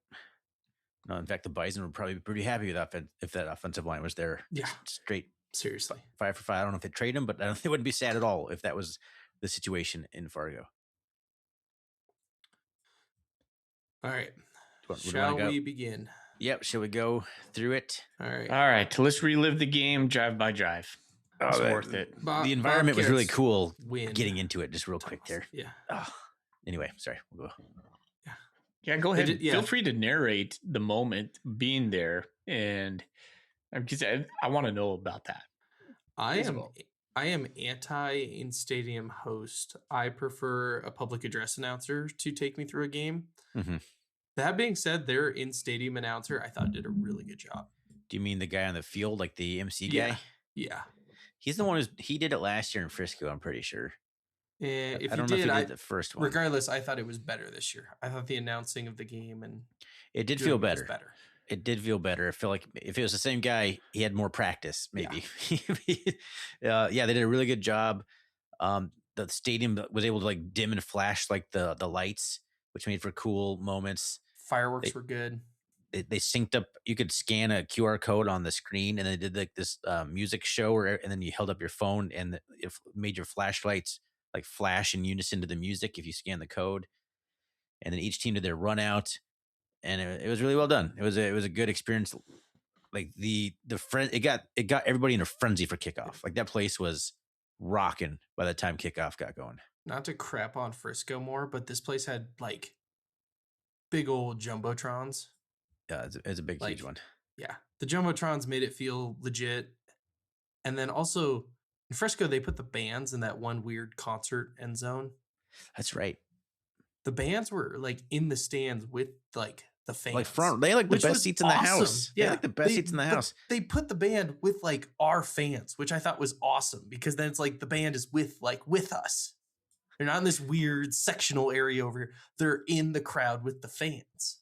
No, in fact, the Bison would probably be pretty happy with that if that offensive line was there. Yeah. Straight Seriously. 5 for 5. I don't know if they'd trade him, but I don't, they wouldn't be sad at all if that was the situation in Fargo. All right. Where do you Shall wanna go? we begin? Yep. Shall we go through it? All right. All right, let's relive the game drive by drive. It's that- worth it. The environment was really Bobcats cool. Win. Getting into it just real quick there. Yeah. Oh. Anyway, sorry. We'll go. Yeah, go ahead. did- yeah. Feel free to narrate the moment being there, and because I want to know about that. I am anti in stadium host. I prefer a public address announcer to take me through a game. Mhm. That being said, their in stadium announcer I thought did a really good job. Do you mean the guy on the field, like the MC Yeah. guy? Yeah. He's the one he did it last year in Frisco, I'm pretty sure. And if I you don't know did, if he did the first one. regardless, I thought it was better this year. I thought the announcing of the game and It did doing feel it was better. It did feel better. I feel like if it was the same guy, he had more practice, maybe. Yeah, they did a really good job. The stadium was able to like dim and flash like the lights, which made for cool moments. Fireworks were good. They synced up. You could scan a QR code on the screen, and they did like this music show, and then you held up your phone, and it made your flashlights like flash in unison to the music if you scan the code. And then each team did their run out, and it was really well done. It was a good experience. Like it got everybody in a frenzy for kickoff. Like that place was rocking by the time kickoff got going. Not to crap on Frisco more, but this place had like big old jumbotrons. Yeah, it's a big, huge one. Yeah. The jumbotrons made it feel legit. And then also in Frisco, they put the bands in that one weird concert end zone. That's right. The bands were like in the stands with like the fans. Like front, they like the which best was seats in the awesome. house. They like the best seats in the but house. They put the band with like our fans, which I thought was awesome because then it's like the band is with us. They're not in this weird sectional area over here. They're in the crowd with the fans.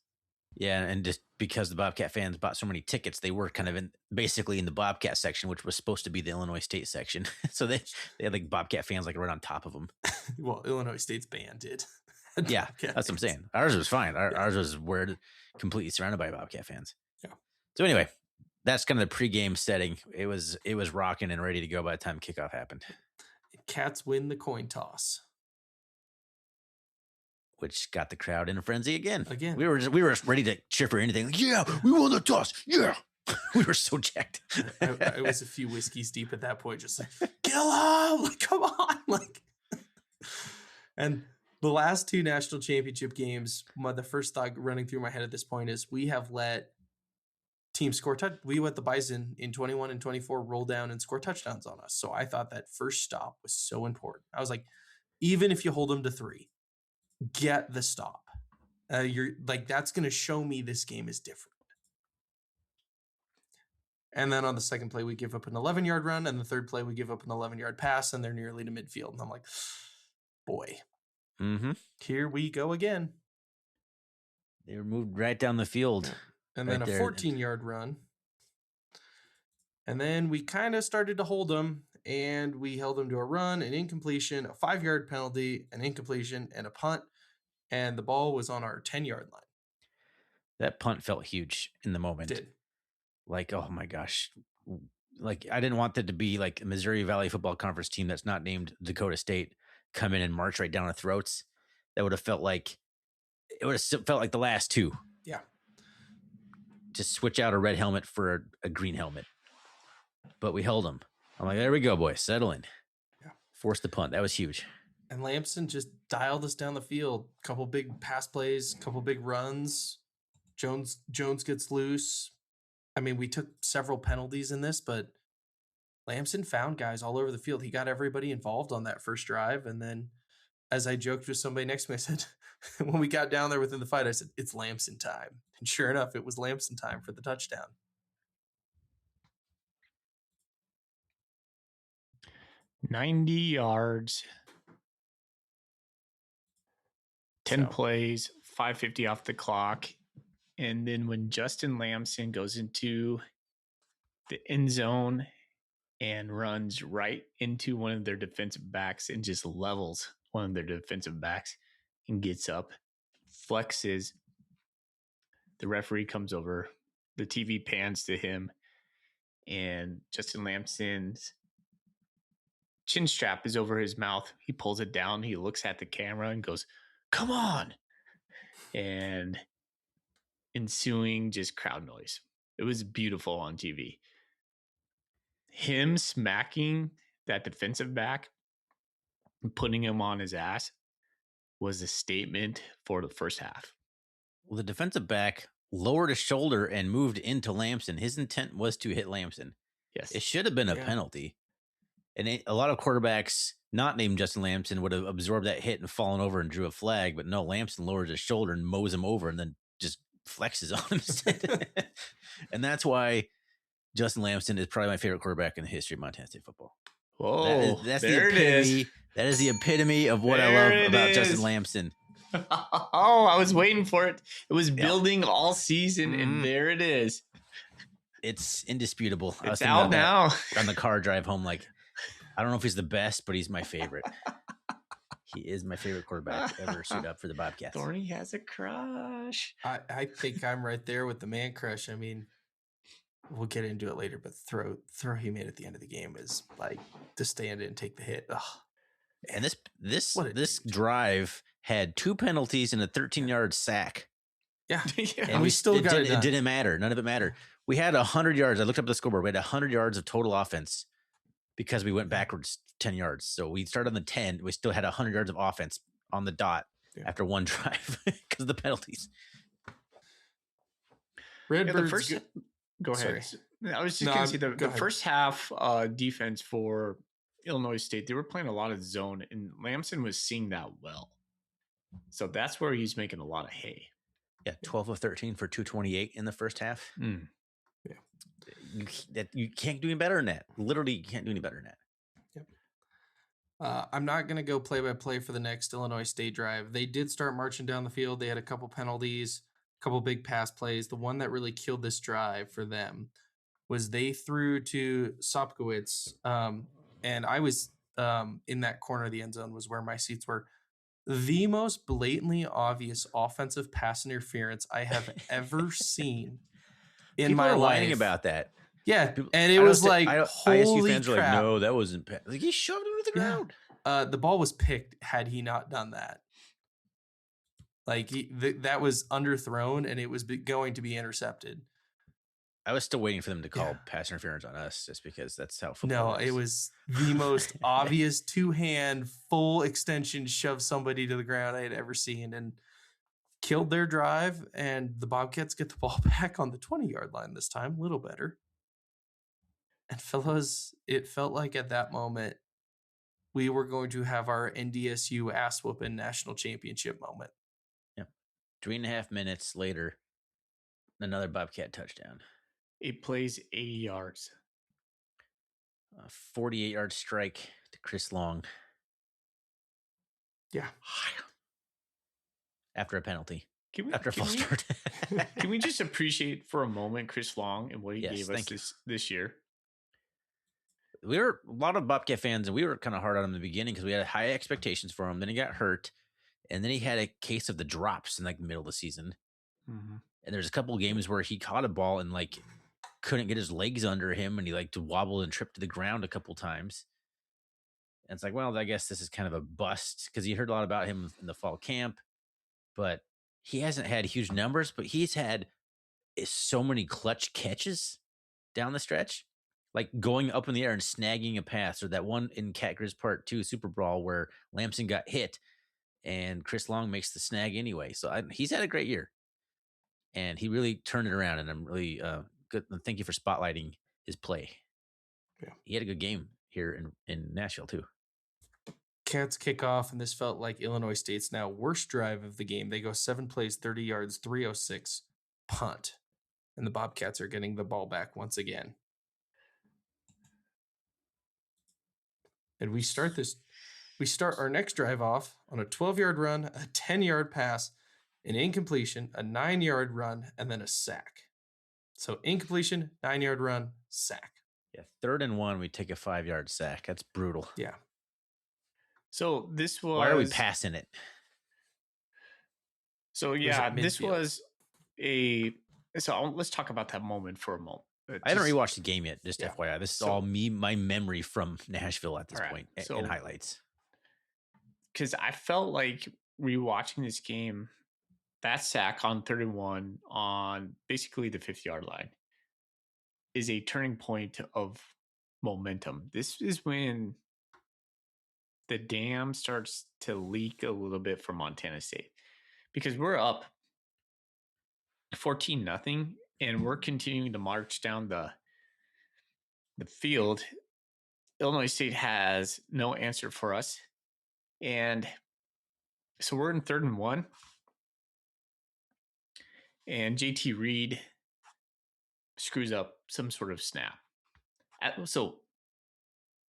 Yeah, and just because the Bobcat fans bought so many tickets, they were kind of basically in the Bobcat section, which was supposed to be the Illinois State section. So they had like Bobcat fans like right on top of them. Well, Illinois State's band did. Yeah, that's what I'm saying. Ours was fine. Ours was completely surrounded by Bobcat fans. Yeah. So anyway, that's kind of the pregame setting. It was rocking and ready to go by the time kickoff happened. Cats win the coin toss, which got the crowd in a frenzy again. Again, we were ready to cheer for anything. Like, yeah, we won the toss. Yeah, we were so jacked. I was a few whiskeys deep at that point, just like kill him, like come on, like. And the last two national championship games, the first thought running through my head at this point is we have let teams score we let the Bison in 21 and 24 roll down and score touchdowns on us. So I thought that first stop was so important. I was like, even if you hold them to 3, get the stop. You're like, that's going to show me this game is different. And then on the second play, we give up an 11-yard run, and the third play, we give up an 11-yard pass, and they're nearly to midfield. And I'm like, boy, here we go again. They were moved right down the field. And then a 14-yard run. And then we kind of started to hold them, and we held them to a run, an incompletion, a 5-yard penalty, an incompletion, and a punt. And the ball was on our 10-yard line. That punt felt huge in the moment. It did. Like, oh my gosh. Like, I didn't want that to be like a Missouri Valley Football Conference team that's not named Dakota State come in and march right down our throats. That would have felt like the last two. Yeah. Just switch out a red helmet for a green helmet. But we held them. I'm like, there we go, boys. Settle in. Yeah. Force the punt. That was huge. And Lamson just dialed us down the field. Couple big pass plays, couple big runs. Jones gets loose. I mean, we took several penalties in this, but Lamson found guys all over the field. He got everybody involved on that first drive. And then as I joked with somebody next to me, I said, when we got down there within the fight, I said, it's Lamson time. And sure enough, it was Lamson time for the touchdown. 90 yards, 10 plays, 5:50 off the clock. And then when Justin Lamson goes into the end zone and runs right into one of their defensive backs and just levels one of their defensive backs and gets up, flexes, the referee comes over, the TV pans to him, and Justin Lamson's chin strap is over his mouth. He pulls it down. He looks at the camera and goes, "Come on." And ensuing just crowd noise. It was beautiful on TV. Him smacking that defensive back and putting him on his ass was a statement for the first half. Well, the defensive back lowered his shoulder and moved into Lamson. His intent was to hit Lamson. Yes. It should have been a penalty. And a lot of quarterbacks not named Justin Lamson would have absorbed that hit and fallen over and drew a flag. But no, Lamson lowers his shoulder and mows him over and then just flexes on him instead. And that's why Justin Lamson is probably my favorite quarterback in the history of Montana State football. Whoa, that's there the epitome. it is. That is the epitome of what I love about Justin Lamson. Oh, I was waiting for it. It was building all season, and there it is. It's indisputable. It's out now. On the car drive home, like, I don't know if he's the best, but he's my favorite. He is my favorite quarterback ever suit up for the Bobcats. Thorny has a crush. I think I'm right there with the man crush. I mean, we'll get into it later, but the throw he made at the end of the game is like to stand in and take the hit. Ugh. And this drive had 2 penalties and a 13-yard sack. Yeah. And we still got it. It didn't matter. None of it mattered. We had 100 yards. I looked up the scoreboard. We had 100 yards of total offense because we went backwards 10 yards. So we started on the 10. We still had 100 yards of offense on the dot after one drive because of the penalties. Redbirds. Go ahead. I was just going to say the first half defense for Illinois State, they were playing a lot of zone, and Lamson was seeing that well. So that's where he's making a lot of hay. Yeah, 12 of 13 for 228 in the first half. Mm. You can't do any better than that. Literally, you can't do any better than that. I'm not going to go play by play for the next Illinois State drive. They did start marching down the field. They had a couple penalties, a couple big pass plays. The one that really killed this drive for them was they threw to Sopkowitz, and I was in that corner of the end zone was where my seats were. The most blatantly obvious offensive pass interference I have ever seen in People my are life. whining about that. Yeah, People- and it I was don't like, think- holy ISU fans crap. are like, no, that wasn't. Like, he shoved him to the Yeah. ground. The ball was picked had he not done that. Like that was underthrown and it was going to be intercepted. I was still waiting for them to call Yeah. pass interference on us, just because that's how football No, works. it was the most obvious two-hand full extension shove somebody to the ground I had ever seen, and killed their drive. And the Bobcats get the ball back on the 20-yard line this time, a little better. And fellows, it felt like at that moment we were going to have our NDSU ass whooping national championship moment. 3.5 minutes later, another Bobcat touchdown. It plays 80 yards. A 48-yard strike to Chris Long. Yeah. After a penalty. Can we, After a can false we- start. can we just appreciate for a moment Chris Long and what he Yes, gave us thank you. this year? We were a lot of Bobcat fans, and we were kind of hard on him in the beginning because we had high expectations for him. Then he got hurt, and then he had a case of the drops in like the middle of the season. Mm-hmm. And there's a couple of games where he caught a ball and like couldn't get his legs under him, and he like to wobble and trip to the ground a couple times. And it's like, well, I guess this is kind of a bust because you heard a lot about him in the fall camp, but he hasn't had huge numbers, but he's had so many clutch catches down the stretch, like going up in the air and snagging a pass, or that one in Cat Grizz Part 2 Super Brawl where Lamson got hit and Chris Long makes the snag anyway. So he's had a great year, and he really turned it around, and I'm really good. Thank you for spotlighting his play. Yeah. He had a good game here in Nashville too. Cats kick off, and this felt like Illinois State's now worst drive of the game. They go 7 plays, 30 yards, 306, punt. And the Bobcats are getting the ball back once again. And we start our next drive off on a 12-yard run, a 10-yard pass, an incompletion, a 9-yard run, and then a sack. So incompletion, 9-yard run, sack. Yeah, 3rd and 1, we take a 5-yard sack. That's brutal. Yeah. So this was. Why are we passing it? So was yeah, at this midfield. was let's talk about that moment for a moment. I haven't rewatched the game yet, just Yeah. FYI. This is So- all my memory from Nashville at this All right, point so- in highlights. Because I felt like rewatching this game, that sack on 31 on basically the 50-yard line is a turning point of momentum. This is when the dam starts to leak a little bit for Montana State, because we're up 14-0 and we're continuing to march down the field. Illinois State has no answer for us. And so we're in 3rd and 1. And JT Reed screws up some sort of snap. So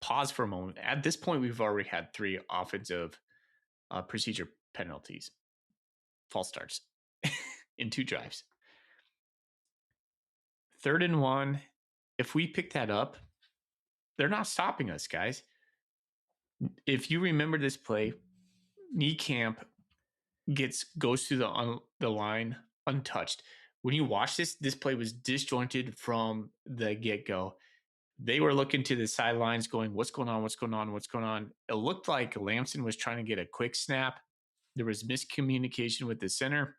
pause for a moment. At this point, we've already had 3 offensive procedure penalties, false starts in 2 drives. 3rd and 1. If we pick that up, they're not stopping us, guys. If you remember this play, Niekamp goes through the line untouched. When you watch this play was disjointed from the get-go. They were looking to the sidelines going, what's going on? What's going on? What's going on? It looked like Lamson was trying to get a quick snap. There was miscommunication with the center.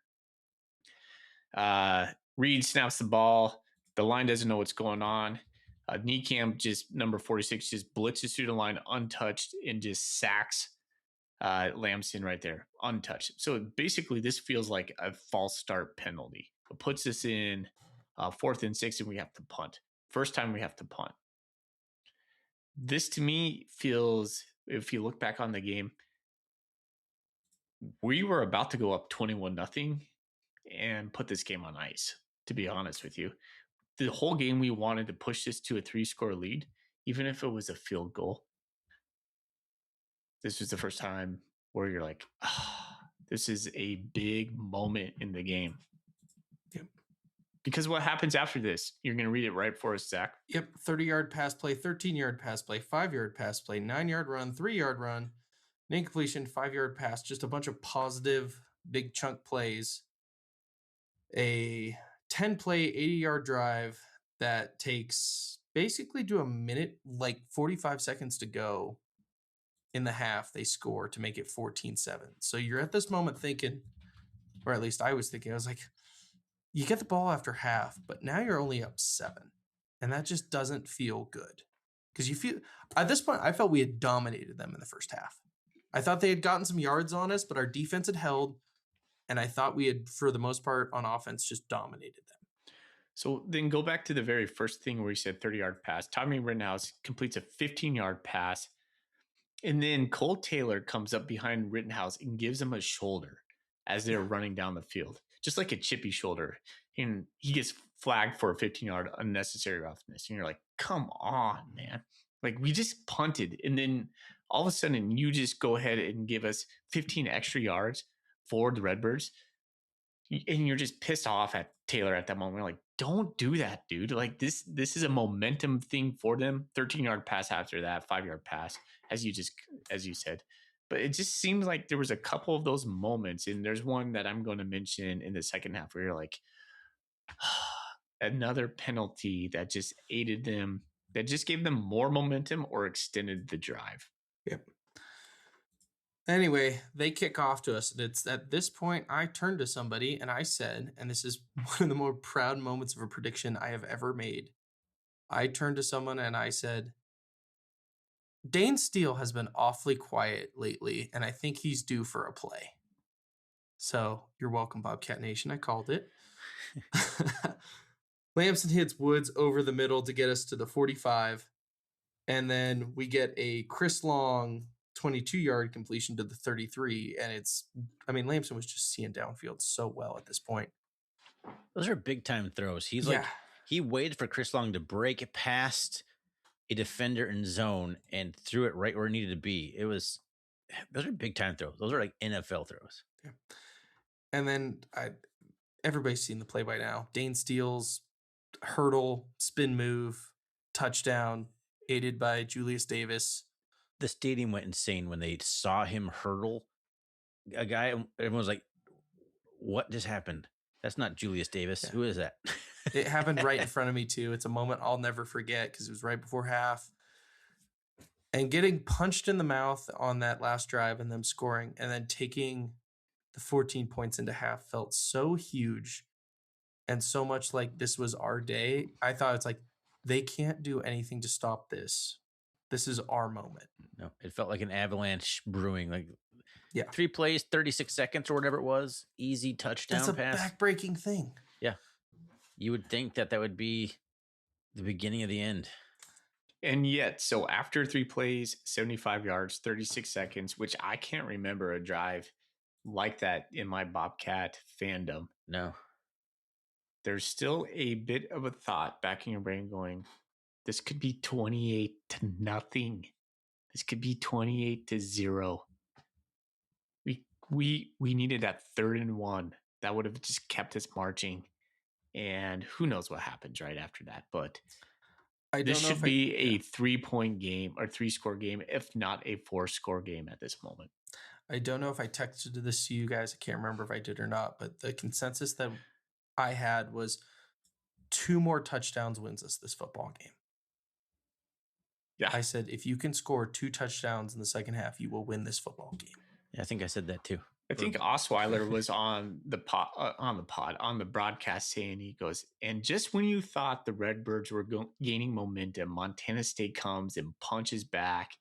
Reed snaps the ball. The line doesn't know what's going on. Niekamp, just number 46, just blitzes through the line untouched and just sacks Lamson right there, untouched. So basically, this feels like a false start penalty. It puts us in 4th and 6, and we have to punt. First time we have to punt. This to me feels, if you look back on the game, we were about to go up 21-0 and put this game on ice, to be honest with you. The whole game we wanted to push this to a 3-score lead, even if it was a field goal. This was the first time where you're like, this is a big moment in the game. Yep. Because what happens after this? You're going to read it right for us, Zach. Yep. 30-yard pass play, 13-yard pass play, 5-yard pass play, 9-yard run, 3-yard run, an incompletion, 5-yard pass, just a bunch of positive big chunk plays. A 10-play, 80-yard drive that takes basically to a minute, like 45 seconds to go in the half. They score to make it 14-7. So you're at this moment thinking, or at least I was thinking, I was like, you get the ball after half, but now you're only up 7. And that just doesn't feel good. Because you feel, at this point, I felt we had dominated them in the first half. I thought they had gotten some yards on us, but our defense had held. And I thought we had, for the most part, on offense, just dominated them. So then go back to the very first thing where you said 30-yard pass. Tommy Rittenhouse completes a 15-yard pass. And then Cole Taylor comes up behind Rittenhouse and gives him a shoulder as they're running down the field, just like a chippy shoulder. And he gets flagged for a 15-yard unnecessary roughness. And you're like, come on, man. Like, we just punted. And then all of a sudden, you just go ahead and give us 15 extra yards for the Redbirds. And you're just pissed off at Taylor at that moment. We're like, don't do that, dude. Like, this is a momentum thing for them. 13-yard pass after that, 5-yard pass, as you said. But it just seems like there was a couple of those moments, and there's one that I'm going to mention in the second half where you're like, another penalty that just aided them, that just gave them more momentum or extended the drive. Yep. Anyway, they kick off to us. And it's at this point I turned to somebody and I said, and this is one of the more proud moments of a prediction I have ever made. I turned to someone and I said, Dane Steele has been awfully quiet lately, and I think he's due for a play. So you're welcome, Bobcat Nation. I called it. Lamson hits Woods over the middle to get us to the 45. And then we get a Chris Long 22-yard completion to the 33. And Lamson was just seeing downfield so well at this point. Those are big time throws. He waited for Chris Long to break it past a defender in zone and threw it right where it needed to be. Those are big time throws. Those are like NFL throws. Yeah. And then everybody's seen the play by now. Dane Steele's hurdle, spin move, touchdown, aided by Julius Davis. The stadium went insane when they saw him hurdle a guy. Everyone was like, what just happened? That's not Julius Davis. Yeah. Who is that? It happened right in front of me too. It's a moment I'll never forget because it was right before half. And getting punched in the mouth on that last drive and them scoring and then taking the 14 points into half felt so huge and so much like this was our day. I thought it's like, they can't do anything to stop this. This is our moment. No, it felt like an avalanche brewing. Like, yeah, 3 plays, 36 seconds or whatever it was. Easy touchdown pass. That's a backbreaking thing. Yeah. You would think that would be the beginning of the end. And yet, so after 3 plays, 75 yards, 36 seconds, which I can't remember a drive like that in my Bobcat fandom. No. There's still a bit of a thought back in your brain going, this could be 28-0. This could be 28-0. We needed that 3rd and 1. That would have just kept us marching. And who knows what happens right after that. But this should be a 3-point game or 3-score game, if not a 4-score game at this moment. I don't know if I texted this to you guys. I can't remember if I did or not. But the consensus that I had was 2 more touchdowns wins us this football game. Yeah. I said, if you can score 2 touchdowns in the second half, you will win this football game. Yeah, I think I said that too. I think Osweiler was on the broadcast saying, he goes, and just when you thought the Redbirds were gaining momentum, Montana State comes and punches back.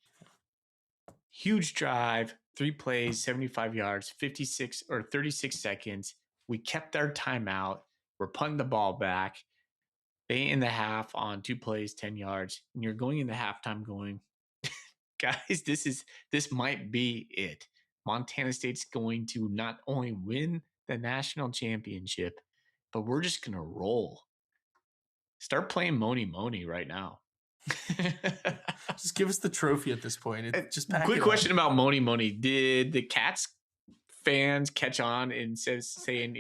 Huge drive, 3 plays, 75 yards, 56 or 36 seconds. We kept our timeout. We're punting the ball back. They end the half on 2 plays, 10 yards, and you're going into halftime going, guys, this might be it. Montana State's going to not only win the national championship, but we're just gonna roll. Start playing Moni Moni right now. Just give us the trophy at this point. Just pack Quick it question up. about Moni Moni. Did the Cats fans catch on and saying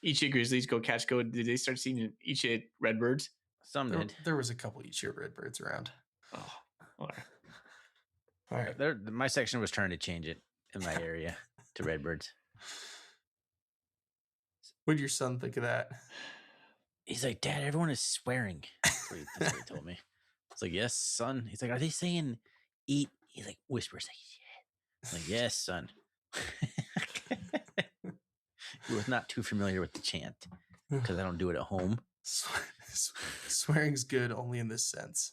Ichi Grizzlies go Cats go? Did they start seeing Ichi Redbirds? Some did. There was a couple each year Redbirds around. Oh, all right. All right. My section was trying to change it in my area to Redbirds. What did your son think of that? He's like, Dad, everyone is swearing. That's what he told me. It's like, yes, son. He's like, are they saying eat? He's like, whispers like shit. I'm like, yes, son. He was not too familiar with the chant because I don't do it at home. Swearing's good only in this sense.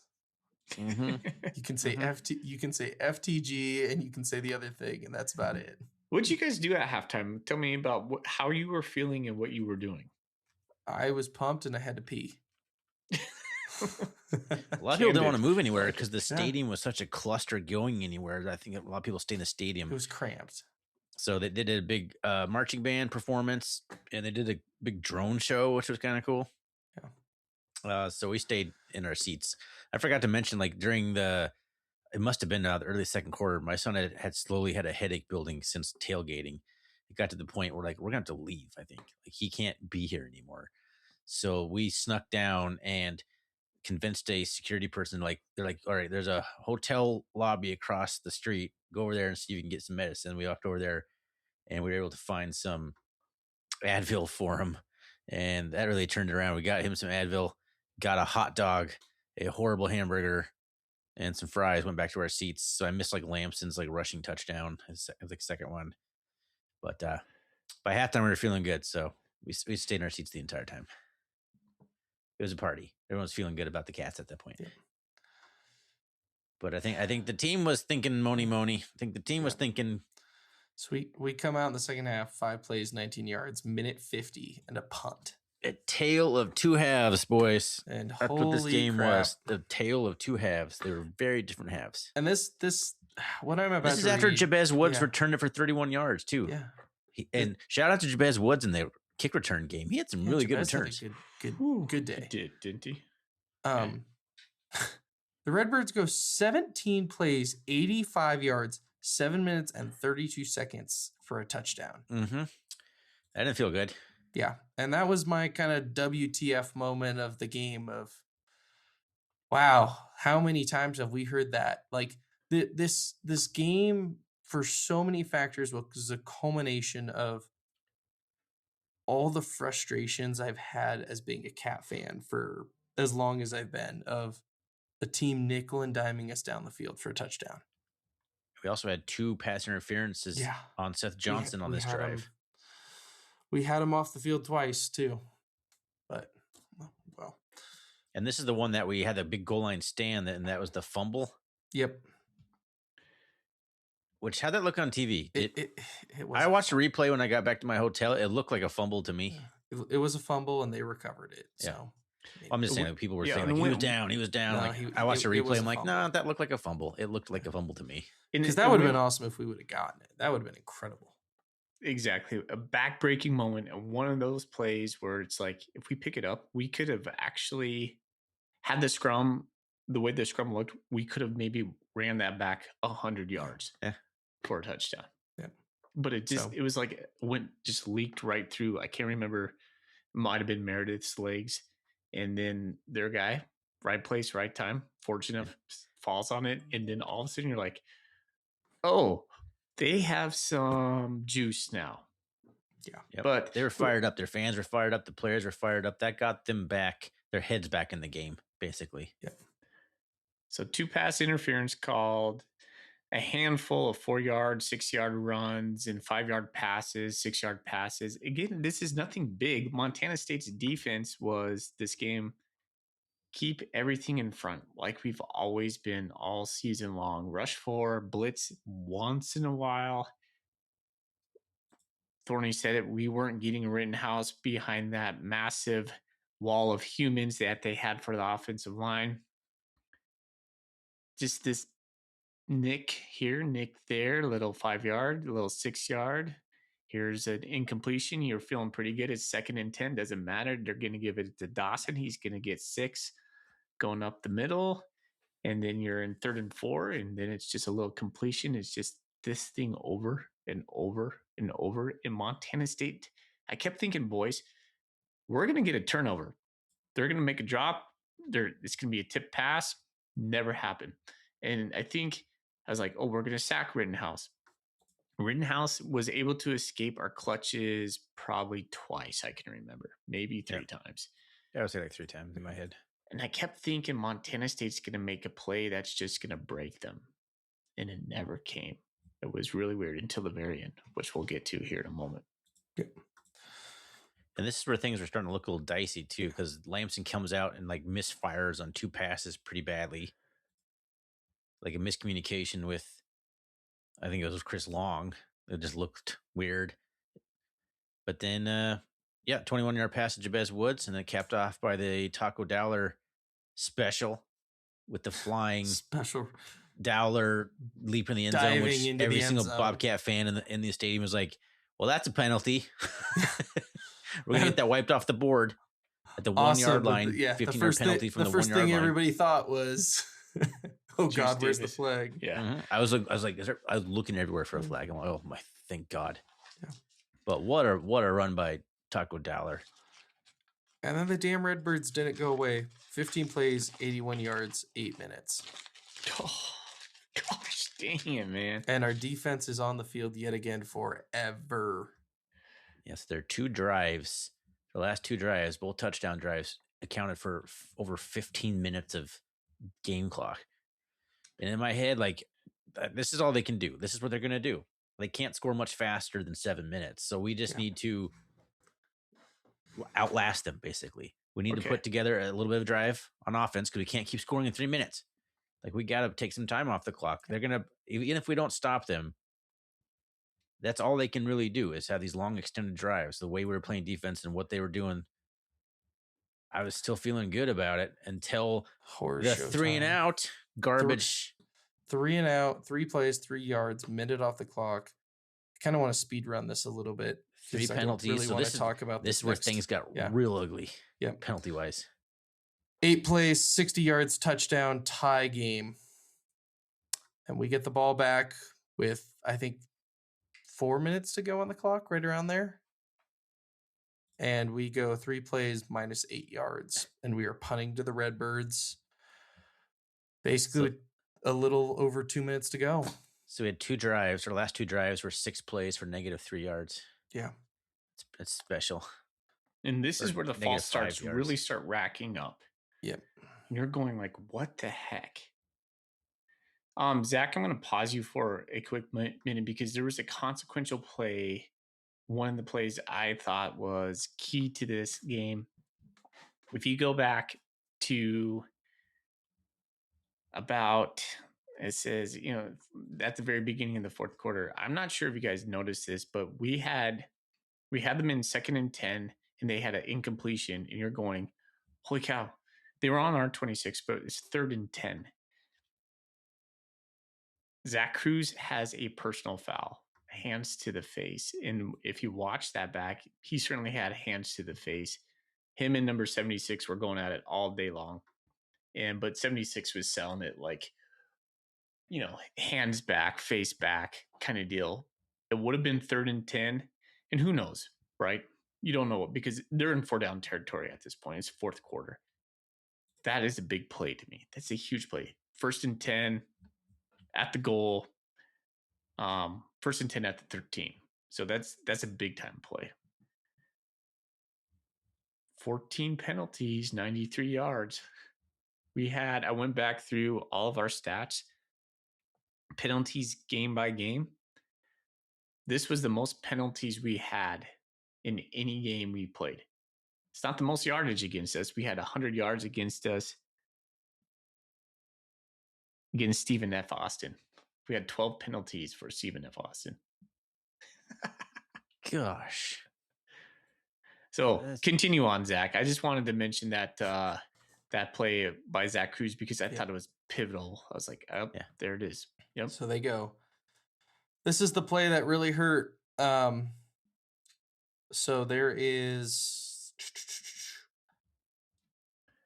Mm-hmm. You can say you can say FTG, and you can say the other thing, and that's about it. What did you guys do at halftime? Tell me about how you were feeling and what you were doing. I was pumped, and I had to pee. A lot of people don't want to move anywhere because the stadium was such a cluster going anywhere. I think a lot of people stay in the stadium. It was cramped. So they did a big marching band performance, and they did a big drone show, which was kind of cool. Yeah. So we stayed in our seats. I forgot to mention, like during it must have been the early second quarter. My son had slowly had a headache building since tailgating. It got to the point where like we're gonna have to leave. I think like he can't be here anymore. So we snuck down and convinced a security person. Like they're like, all right, there's a hotel lobby across the street. Go over there and see if you can get some medicine. We walked over there, and we were able to find some Advil for him, and that really turned it around. We got him some Advil, got a hot dog, a horrible hamburger, and some fries. Went back to our seats. So I missed like Lamson's like rushing touchdown, the second one. But by halftime, we were feeling good, so we stayed in our seats the entire time. It was a party. Everyone was feeling good about the Cats at that point. Yeah. But I think the team was thinking Moni Moni. I think the team was thinking. Sweet. We come out in the second half, 5 plays, 19 yards, minute 50, and a punt. A tale of two halves, boys. And that's what this game was. The tale of two halves. They were very different halves. And this what I'm about this is to after read, Jabez Woods returned it for 31 yards too. Yeah. And shout out to Jabez Woods in the kick return game. He had some really good returns. Good day. He did, didn't he? The Redbirds go 17 plays, 85 yards, 7 minutes and 32 seconds for a touchdown. Mm-hmm. That didn't feel good. Yeah. And that was my kind of WTF moment of the game of, wow, how many times have we heard that? Like this game for so many factors was a culmination of all the frustrations I've had as being a Cat fan for as long as I've been, of a team nickel and diming us down the field for a touchdown. We also had 2 pass interferences on Seth Johnson on this drive. We had him off the field twice too, but well. And this is the one that we had the big goal line stand, and that was the fumble. Yep. Which, how'd that look on TV? It was I watched a replay when I got back to my hotel. It looked like a fumble to me. It was a fumble, and they recovered it. So. Well, I'm just saying, like, people were saying, like, he was down. No, like, I watched a replay. I'm like, no, that looked like a fumble. It looked like a fumble to me. Because that would have been awesome if we would have gotten it. That would have been incredible. Exactly. A back-breaking moment. And one of those plays where it's like, if we pick it up, we could have actually had the scrum, the way the scrum looked, we could have maybe ran that back 100 yards for a touchdown. Yeah. But it just, it was like, just leaked right through. I can't remember. Might have been Meredith's legs. And then their guy, right place, right time, fortunate falls on it. And then all of a sudden you're like, oh, they have some juice now. Yeah. Yep. But they were fired up. Their fans were fired up. The players were fired up. That got them back, their heads back in the game, basically. Yeah. So 2 pass interference called, a handful of 4-yard, 6-yard runs and 5-yard passes, 6-yard passes. Again, this is nothing big. Montana State's defense was this game, keep everything in front like we've always been all season long. Rush 4, blitz once in a while. Thorny said it. We weren't getting Rittenhouse behind that massive wall of humans that they had for the offensive line. Just this nick here, nick there, little 5 yard, little 6 yard. Here's an incompletion. You're feeling pretty good. It's 2nd and 10. Doesn't matter. They're going to give it to Dawson. He's going to get 6 going up the middle. And then you're in 3rd and 4. And then it's just a little completion. It's just this thing over and over and over. In Montana State, I kept thinking, boys, we're going to get a turnover. They're going to make a drop. It's going to be a tip pass. Never happened. And I was like, oh, we're going to sack Rittenhouse. Rittenhouse was able to escape our clutches probably twice, I can remember. Maybe 3 times. I would say like 3 times in my head. And I kept thinking Montana State's going to make a play that's just going to break them. And it never came. It was really weird until the very end, which we'll get to here in a moment. And this is where things are starting to look a little dicey too, because Lamson comes out and like misfires on 2 passes pretty badly. Like a miscommunication with, I think it was Chris Long. It just looked weird. But then, 21-yard pass to Jabez Woods, and then capped off by the Taco Dowler special with the flying Special Dowler leap in the end zone, diving which into every the end single zone. Bobcat fan in the stadium was like, well, that's a penalty. We're going to get that wiped off the board at the 1 yard line. 15-yard penalty from the 1 yard line. The first thing everybody thought was, oh Juice God, where's the Davis. flag? Yeah. Mhm. I was like, I was looking everywhere for a flag. I'm like, oh my, thank God. Yeah. But what a run by Taco Dowler. And then the damn Redbirds didn't go away. 15 plays, 81 yards, 8 minutes. Oh, gosh, damn, man. And our defense is on the field yet again forever. Yes, their 2 drives, the last 2 drives, both touchdown drives, accounted for over 15 minutes of game clock. And in my head, like, this is all they can do. This is what they're going to do. They can't score much faster than 7 minutes. So we just need to outlast them, basically. We need to put together a little bit of drive on offense because we can't keep scoring in 3 minutes. Like, we got to take some time off the clock. They're going to, even if we don't stop them, that's all they can really do is have these long extended drives. The way we were playing defense and what they were doing, I was still feeling good about it until the 3 and out garbage. 3 and out, 3 plays, 3 yards, minute off the clock. I kind of want to speed run this a little bit. 3 penalties. I don't really so want this to talk about this is where things got real ugly. Yeah, penalty wise. 8 plays, 60 yards, touchdown, tie game. And we get the ball back with, I think, 4 minutes to go on the clock, right around there. And we go 3 plays, minus 8 yards. And we are punting to the Redbirds. Basically, a little over 2 minutes to go. So we had 2 drives. Our last 2 drives were 6 plays for negative 3 yards. Yeah. It's special. And this is where the false starts really start racking up. Yep. And you're going like, what the heck? Zach, I'm going to pause you for a quick minute because there was a consequential play. One of the plays I thought was key to this game. If you go back to about, it says, at the very beginning of the 4th quarter, I'm not sure if you guys noticed this, but we had them in 2nd and 10 and they had an incompletion and you're going, holy cow, they were on our 26, but it's 3rd and 10. Zach Cruz has a personal foul, hands to the face. And if you watch that back, he certainly had hands to the face. Him and number 76 were going at it all day long. But 76 was selling it like, hands back, face back kind of deal. It would have been 3rd and 10. And who knows, right? You don't know because they're in 4 down territory at this point. It's 4th quarter. That is a big play to me. That's a huge play. 1st and 10 at the goal. 1st and 10 at the 13. So that's a big time play. 14 penalties, 93 yards. I went back through all of our stats. Penalties game by game. This was the most penalties we had in any game we played. It's not the most yardage against us. We had 100 yards against us. Against Stephen F. Austin. We had 12 penalties for Stephen F. Austin. Gosh. So That's- continue on, Zach. I just wanted to mention that that play by Zach Cruz because I Yeah. thought it was pivotal. I was like, oh, Yeah. there it is. Yep. So they go. This is the play that really hurt. So there is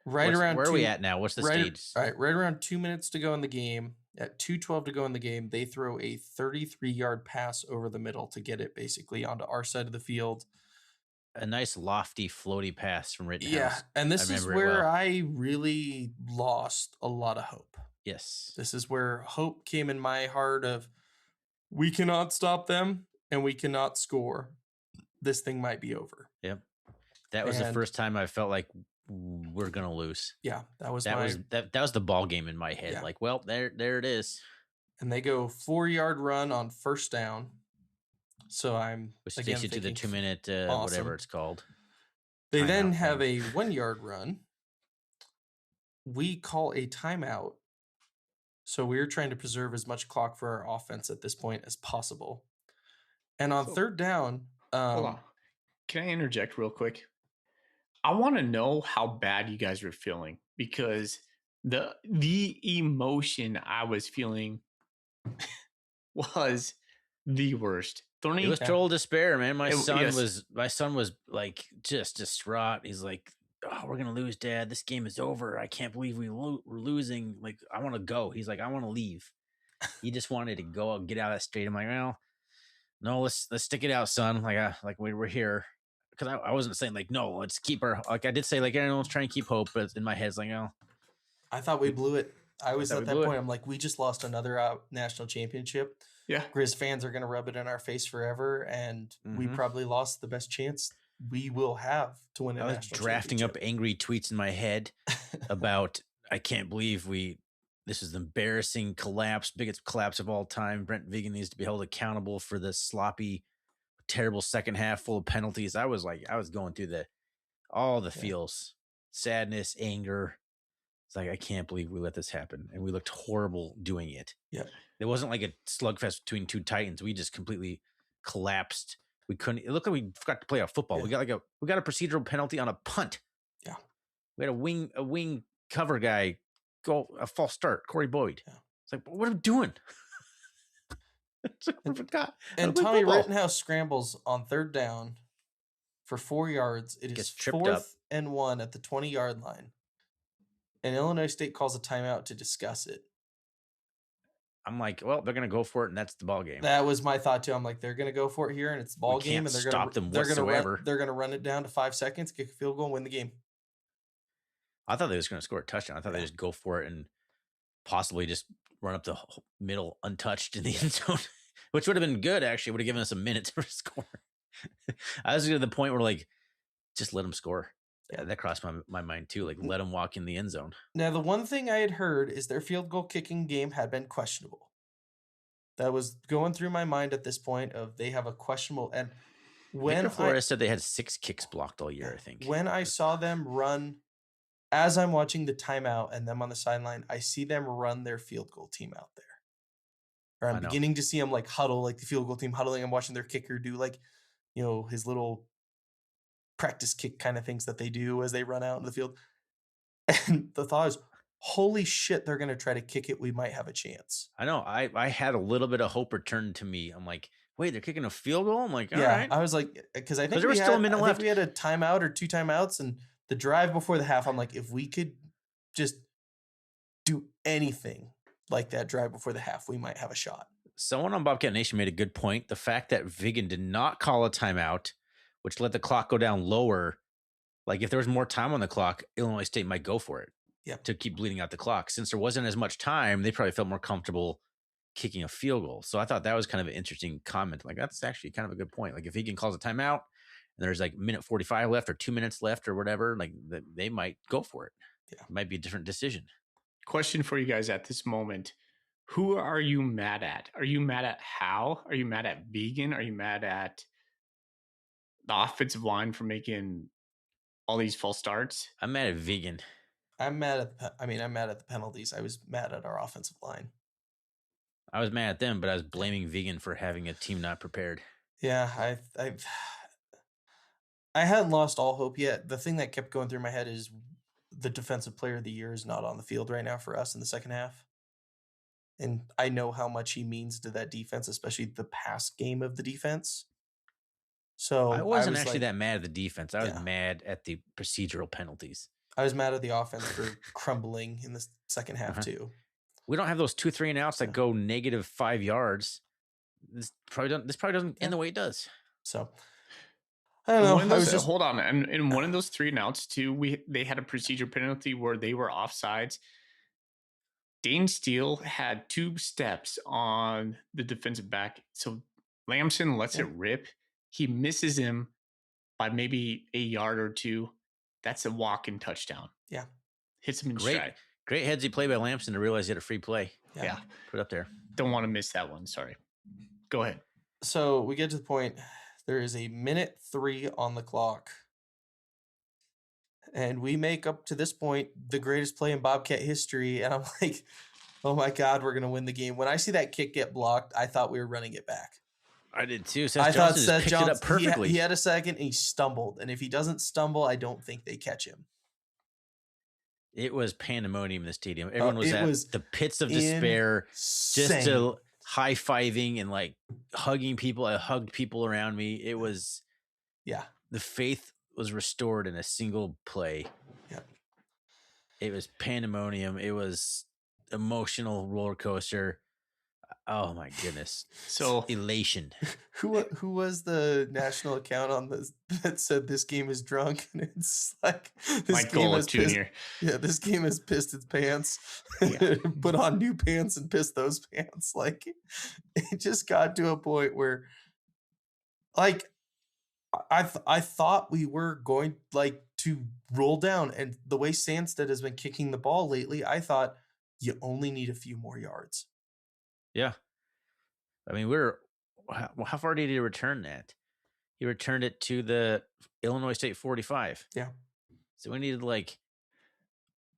right around where are two, we at now? What's the right, stage? right around 2 minutes to go in the game. At 2:12 to go in the game, they throw a 33-yard pass over the middle to get it basically onto our side of the field. A nice lofty floaty pass from Rittenhouse. Yeah, and this is remember it where well. I really lost a lot of hope. Yes. This is where hope came in my heart of we cannot stop them and we cannot score. This thing might be over. Yep. That was the And- first time I felt like we're gonna lose. Yeah, that was That was the ball game in my head. Yeah. Like, well, there it is. and they go 4-yard run on first down. So I'm Which again takes you to the thinking 2-minute awesome. whatever it's called. They then timeout have thing. a 1-yard run. We call a timeout. So we're trying to preserve as much clock for our offense at this point as possible. And on So- third down, Hold on. Can I interject real quick? I want to know how bad you guys were feeling because the emotion I was feeling was the worst. It was Yeah. total despair, man. My Yes. son was like just distraught. He's like, "Oh, we're gonna lose, Dad. This game is over. I can't believe we're losing. Like, I want to go." He's like, "I want to leave." He just wanted to go and get out of that state. I'm like, "Well, no, let's stick it out, son. Like we're here." Because I wasn't saying like, "No, let's keep our." Like I did say like, "Let's try and keep hope," but in my head, it's like, "Oh, I thought we blew it. I was thought at we that blew it. point. I'm like, we just lost another national championship. Yeah. Grizz fans are going to rub it in our face forever, and we Mhm. probably lost the best chance we will have to win a I was national drafting up championship. angry tweets in my head about I can't believe this is an embarrassing collapse, biggest collapse of all time. Brent Vigen needs to be held accountable for this sloppy, terrible second half full of penalties. I was going through all the Yeah. feels, sadness, anger. It's like I can't believe we let this happen, and we looked horrible doing it. Yeah. It wasn't like a slugfest between two titans. We just completely collapsed. We couldn't. It looked like we forgot to play a football. Yeah. We got a procedural penalty on a punt. Yeah. We had a wing cover guy go a false start. Corey Boyd. Yeah. It's like, what are we doing? It's like, we forgot. how And to play Tommy football. Rittenhouse scrambles on third down for 4 yards. It Gets is tripped up. 4th and 1 at the 20-yard line. And Illinois State calls a timeout to discuss it. I'm like, well, they're gonna go for it, and that's the ball game. That was my thought too. I'm like, they're gonna go for it here, and it's ball game, can't and they're stop gonna them they're gonna whatsoever. they're gonna run it down to 5 seconds, kick a field goal, and win the game. I thought they was gonna score a touchdown. I thought they just go for it and possibly just run up the middle untouched in the end zone, which would have been good. Actually, would have given us a minute to score. I was to the point where like, just let them score. Yeah, that crossed my mind too. Like, let them walk in the end zone. Now, the one thing I had heard is their field goal kicking game had been questionable. That was going through my mind at this point of they have a questionable. And when Victor Flores said they had 6 kicks blocked all year. I think when I saw them run, as I'm watching the timeout and them on the sideline, I see them run their field goal team out there. Or I I'm know. beginning to see them like huddle, like the field goal team huddling. I'm watching their kicker do like, his little practice kick kind of things that they do as they run out in the field. And the thought is, holy shit, they're going to try to kick it. We might have a chance. I know. I had a little bit of hope returned to me. I'm like, wait, they're kicking a field goal. I'm like, all Yeah, right. I was like, because I think there was still a minute I think left. we had a timeout or 2 timeouts, and the drive before the half, I'm like, if we could just do anything like that drive before the half, we might have a shot. Someone on Bobcat Nation made a good point. The fact that Vigen did not call a timeout, which let the clock go down lower. Like if there was more time on the clock, Illinois State might go for it. Yep. To keep bleeding out the clock. Since there wasn't as much time, they probably felt more comfortable kicking a field goal. So I thought that was kind of an interesting comment. Like that's actually kind of a good point. Like if Vigen calls a timeout and there's like minute 45 left or 2 minutes left or whatever, like they might go for it. Yeah. It might be a different decision. Question for you guys at this moment. Who are you mad at? Are you mad at Hal? Are you mad at Vigen? Are you mad at the offensive line for making all these false starts? I'm mad at Vigen. I'm mad at the penalties. I was mad at our offensive line. I was mad at them, but I was blaming Vigen for having a team not prepared. Yeah, I I hadn't lost all hope yet. The thing that kept going through my head is the defensive player of the year is not on the field right now for us in the second half. And I know how much he means to that defense, especially the pass game of the defense. So I wasn't was actually like- that mad at the defense. I was Yeah. mad at the procedural penalties. I was mad at the offense for crumbling in the second half too. We don't have those 2 3 and outs that Yeah. go negative 5 yards. This probably doesn't end the way it does. So I don't know. One of I those, was just hold on, and in one of those 3 and outs too, they had a procedure penalty where they were offsides. Dane Steele had 2 steps on the defensive back, so Lamson lets it rip. He misses him by maybe a yard or 2. That's a walk-in touchdown. Yeah. Hits him in Great. stride. Great headsy play by Lamson to realize he had a free play. Yeah. Put up there. Don't want to miss that one. Sorry. Go ahead. So we get to the point. There is a minute 3 on the clock. And we make up to this point the greatest play in Bobcat history. And I'm like, oh my God, we're going to win the game. When I see that kick get blocked, I thought we were running it back. I did too. I Seth thought Johnson just Seth picked Johnson, it up perfectly. He had a second and he stumbled. And if he doesn't stumble, I don't think they catch him. It was pandemonium in the stadium. Everyone was it at was the pits of despair, just Insane. to high fiving and like hugging people. I hugged people around me. It was Yeah. the faith was restored in a single play. Yeah. It was pandemonium. It was emotional roller coaster. Oh my goodness. So Elation. Who was the national account on this that said this game is drunk? And it's like this Mike game Golick has pissed, Jr. yeah, this game has pissed its pants, Yeah. put on new pants and pissed those pants. Like it just got to a point where, like, I thought we were going like to roll down, and the way Sandstead has been kicking the ball lately, I thought you only need a few more yards. Yeah. I mean, how far did he return that? He returned it to the Illinois State 45. Yeah. So we needed like,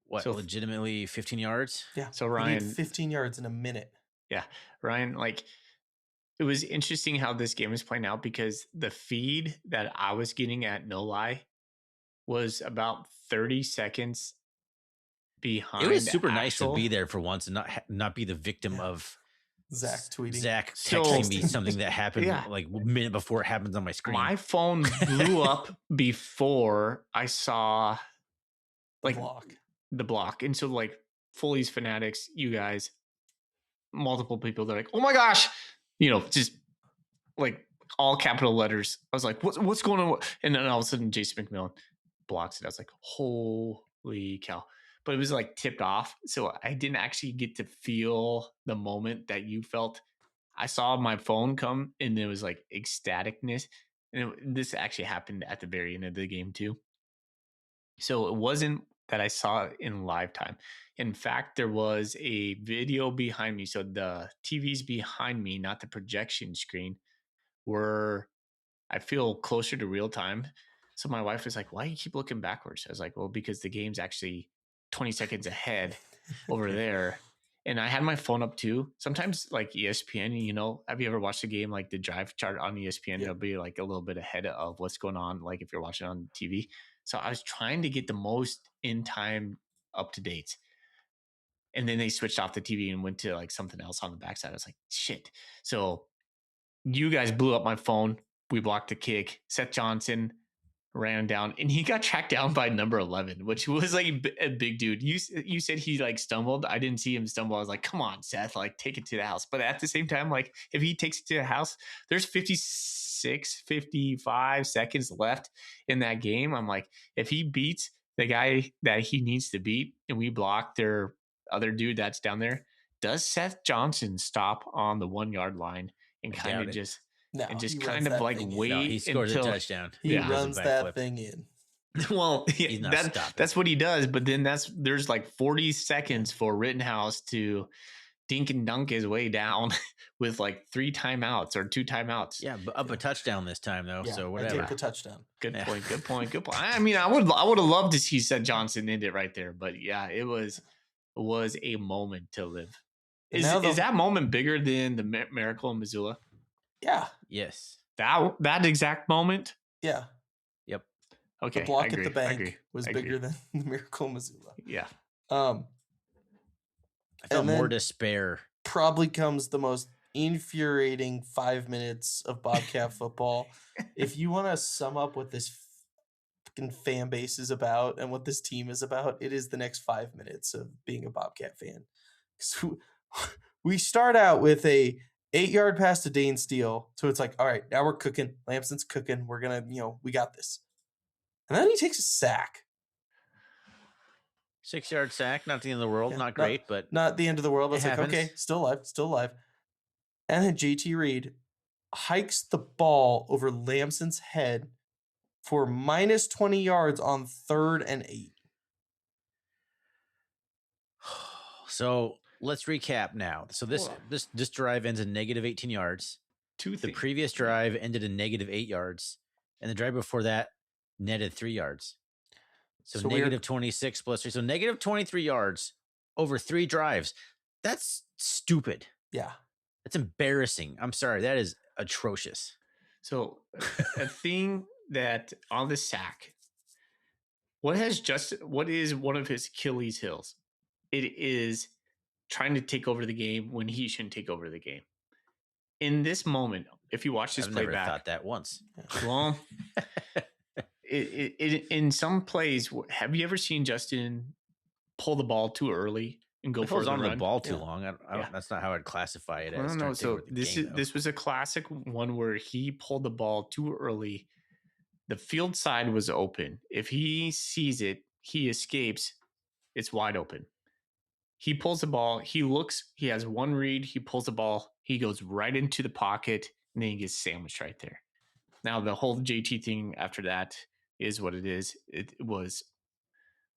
what, So- legitimately 15 yards? Yeah. So we need Ryan, 15 yards in a minute. Ryan, like it was interesting how this game was playing out because the feed that I was getting at No Lie was about 30 seconds behind. It was super nice actual. to be there for once and not be the victim Yeah. of Zach tweeting. Zach So- texting me something that happened Yeah. like a minute before it happens on my screen. My phone blew up before I saw like block. the block. And so like Foley's fanatics, you guys, multiple people, they're like, oh my gosh, just like all capital letters. I was like, what's going on? And then all of a sudden Jason McMillan blocks it. I was like, holy cow. But it was like tipped off. So I didn't actually get to feel the moment that you felt. I saw my phone come and it was like ecstaticness. And this actually happened at the very end of the game too. So it wasn't that I saw it in live time. In fact, there was a video behind me. So the TV's behind me, not the projection screen, where I feel closer to real time. So my wife was like, why do you keep looking backwards? I was like, well, because the game's actually 20 seconds ahead over there. And I had my phone up too. Sometimes like ESPN, have you ever watched a game like the drive chart on ESPN? It'll be like a little bit ahead of what's going on, like if you're watching on TV. So I was trying to get the most in time up to date. And then they switched off the TV and went to like something else on the backside. I was like, shit. So you guys blew up my phone. We blocked the kick. Seth Johnson ran down and he got tracked down by number 11, which was like a big dude. You said he like stumbled. I didn't see him stumble. I was like, come on, Seth, like take it to the house. But at the same time, like if he takes it to the house, there's 55 seconds left in that game. I'm like, if he beats the guy that he needs to beat and we block their other dude that's down there, does Seth Johnson stop on the 1 yard line and I kind doubt of it. just No, and just he kind runs of that like thing in. wait No, he scores until a touchdown. He Yeah. runs Does a that backflip. thing in. well, He's not stopping. that's what he does. But then there's like 40 seconds for Rittenhouse to dink and dunk his way down with like 3 timeouts or 2 timeouts. Yeah, but up a touchdown this time though. Yeah, So I whatever. take the touchdown. Good Yeah. point. Good point. Good point. I mean, I would have loved to see Seth Johnson end it right there, but yeah, it was a moment to live. And now Is that moment bigger than the miracle in Missoula? Yeah, Yes. That exact moment? yeah. Yep. Okay, the block I at the agree, I bank agree, was I bigger agree. than the Miracle Missoula. Yeah. I felt and more then despair. probably comes the most infuriating 5 minutes of Bobcat football. If you want to sum up what this fucking fan base is about and what this team is about, it is the next 5 minutes of being a Bobcat fan. So we start out with a 8-yard pass to Dane Steele. So it's like, all right, now we're cooking. Lamson's cooking. We're going to, we got this. And then he takes a sack. 6-yard sack, not the end of the world, Yeah, not great, but not the end of the world. But it it's like, okay, happens. still alive. And then JT Reed hikes the ball over Lamson's head for minus 20 yards on 3rd and 8. So let's recap now. So this Hold on. this drive ends in negative 18 yards. Two The things. previous drive ended in negative 8 yards, and the drive before that netted 3 yards. So So we're- negative 26 plus 3. So negative 23 yards over 3 drives. That's stupid. Yeah. That's embarrassing. I'm sorry. That is atrocious. So a thing that on the sack, what is one of his Achilles heels? It is trying to take over the game when he shouldn't take over the game. In this moment, if you watch this I've play never back, thought that once. well, in some plays, have you ever seen Justin pull the ball too early and go If I for was the on the run? ball too Yeah. long, Yeah. that's not how I'd classify it I as. don't know. trying to take So over the this game, though. this was a classic one where he pulled the ball too early. The field side was open. If he sees it, he escapes. It's wide open. He pulls the ball. He looks. He has one read. He pulls the ball. He goes right into the pocket, and then he gets sandwiched right there. Now the whole JT thing after that is what it is. It was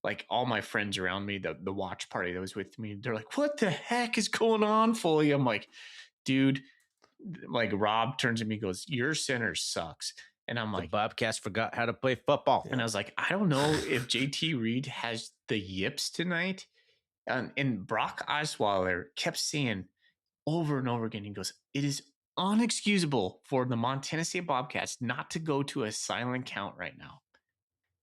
like all my friends around me, the watch party that was with me, they're like, "What the heck is going on, Foley?" I'm like, "Dude," like Rob turns to me and goes, "Your center sucks." And I'm The like, Bobcats forgot how to play football. and I was like, I don't know if JT Reed has the yips tonight. And Brock Osweiler kept saying over and over again, he goes, "It is unexcusable for the Montana State Bobcats not to go to a silent count right now."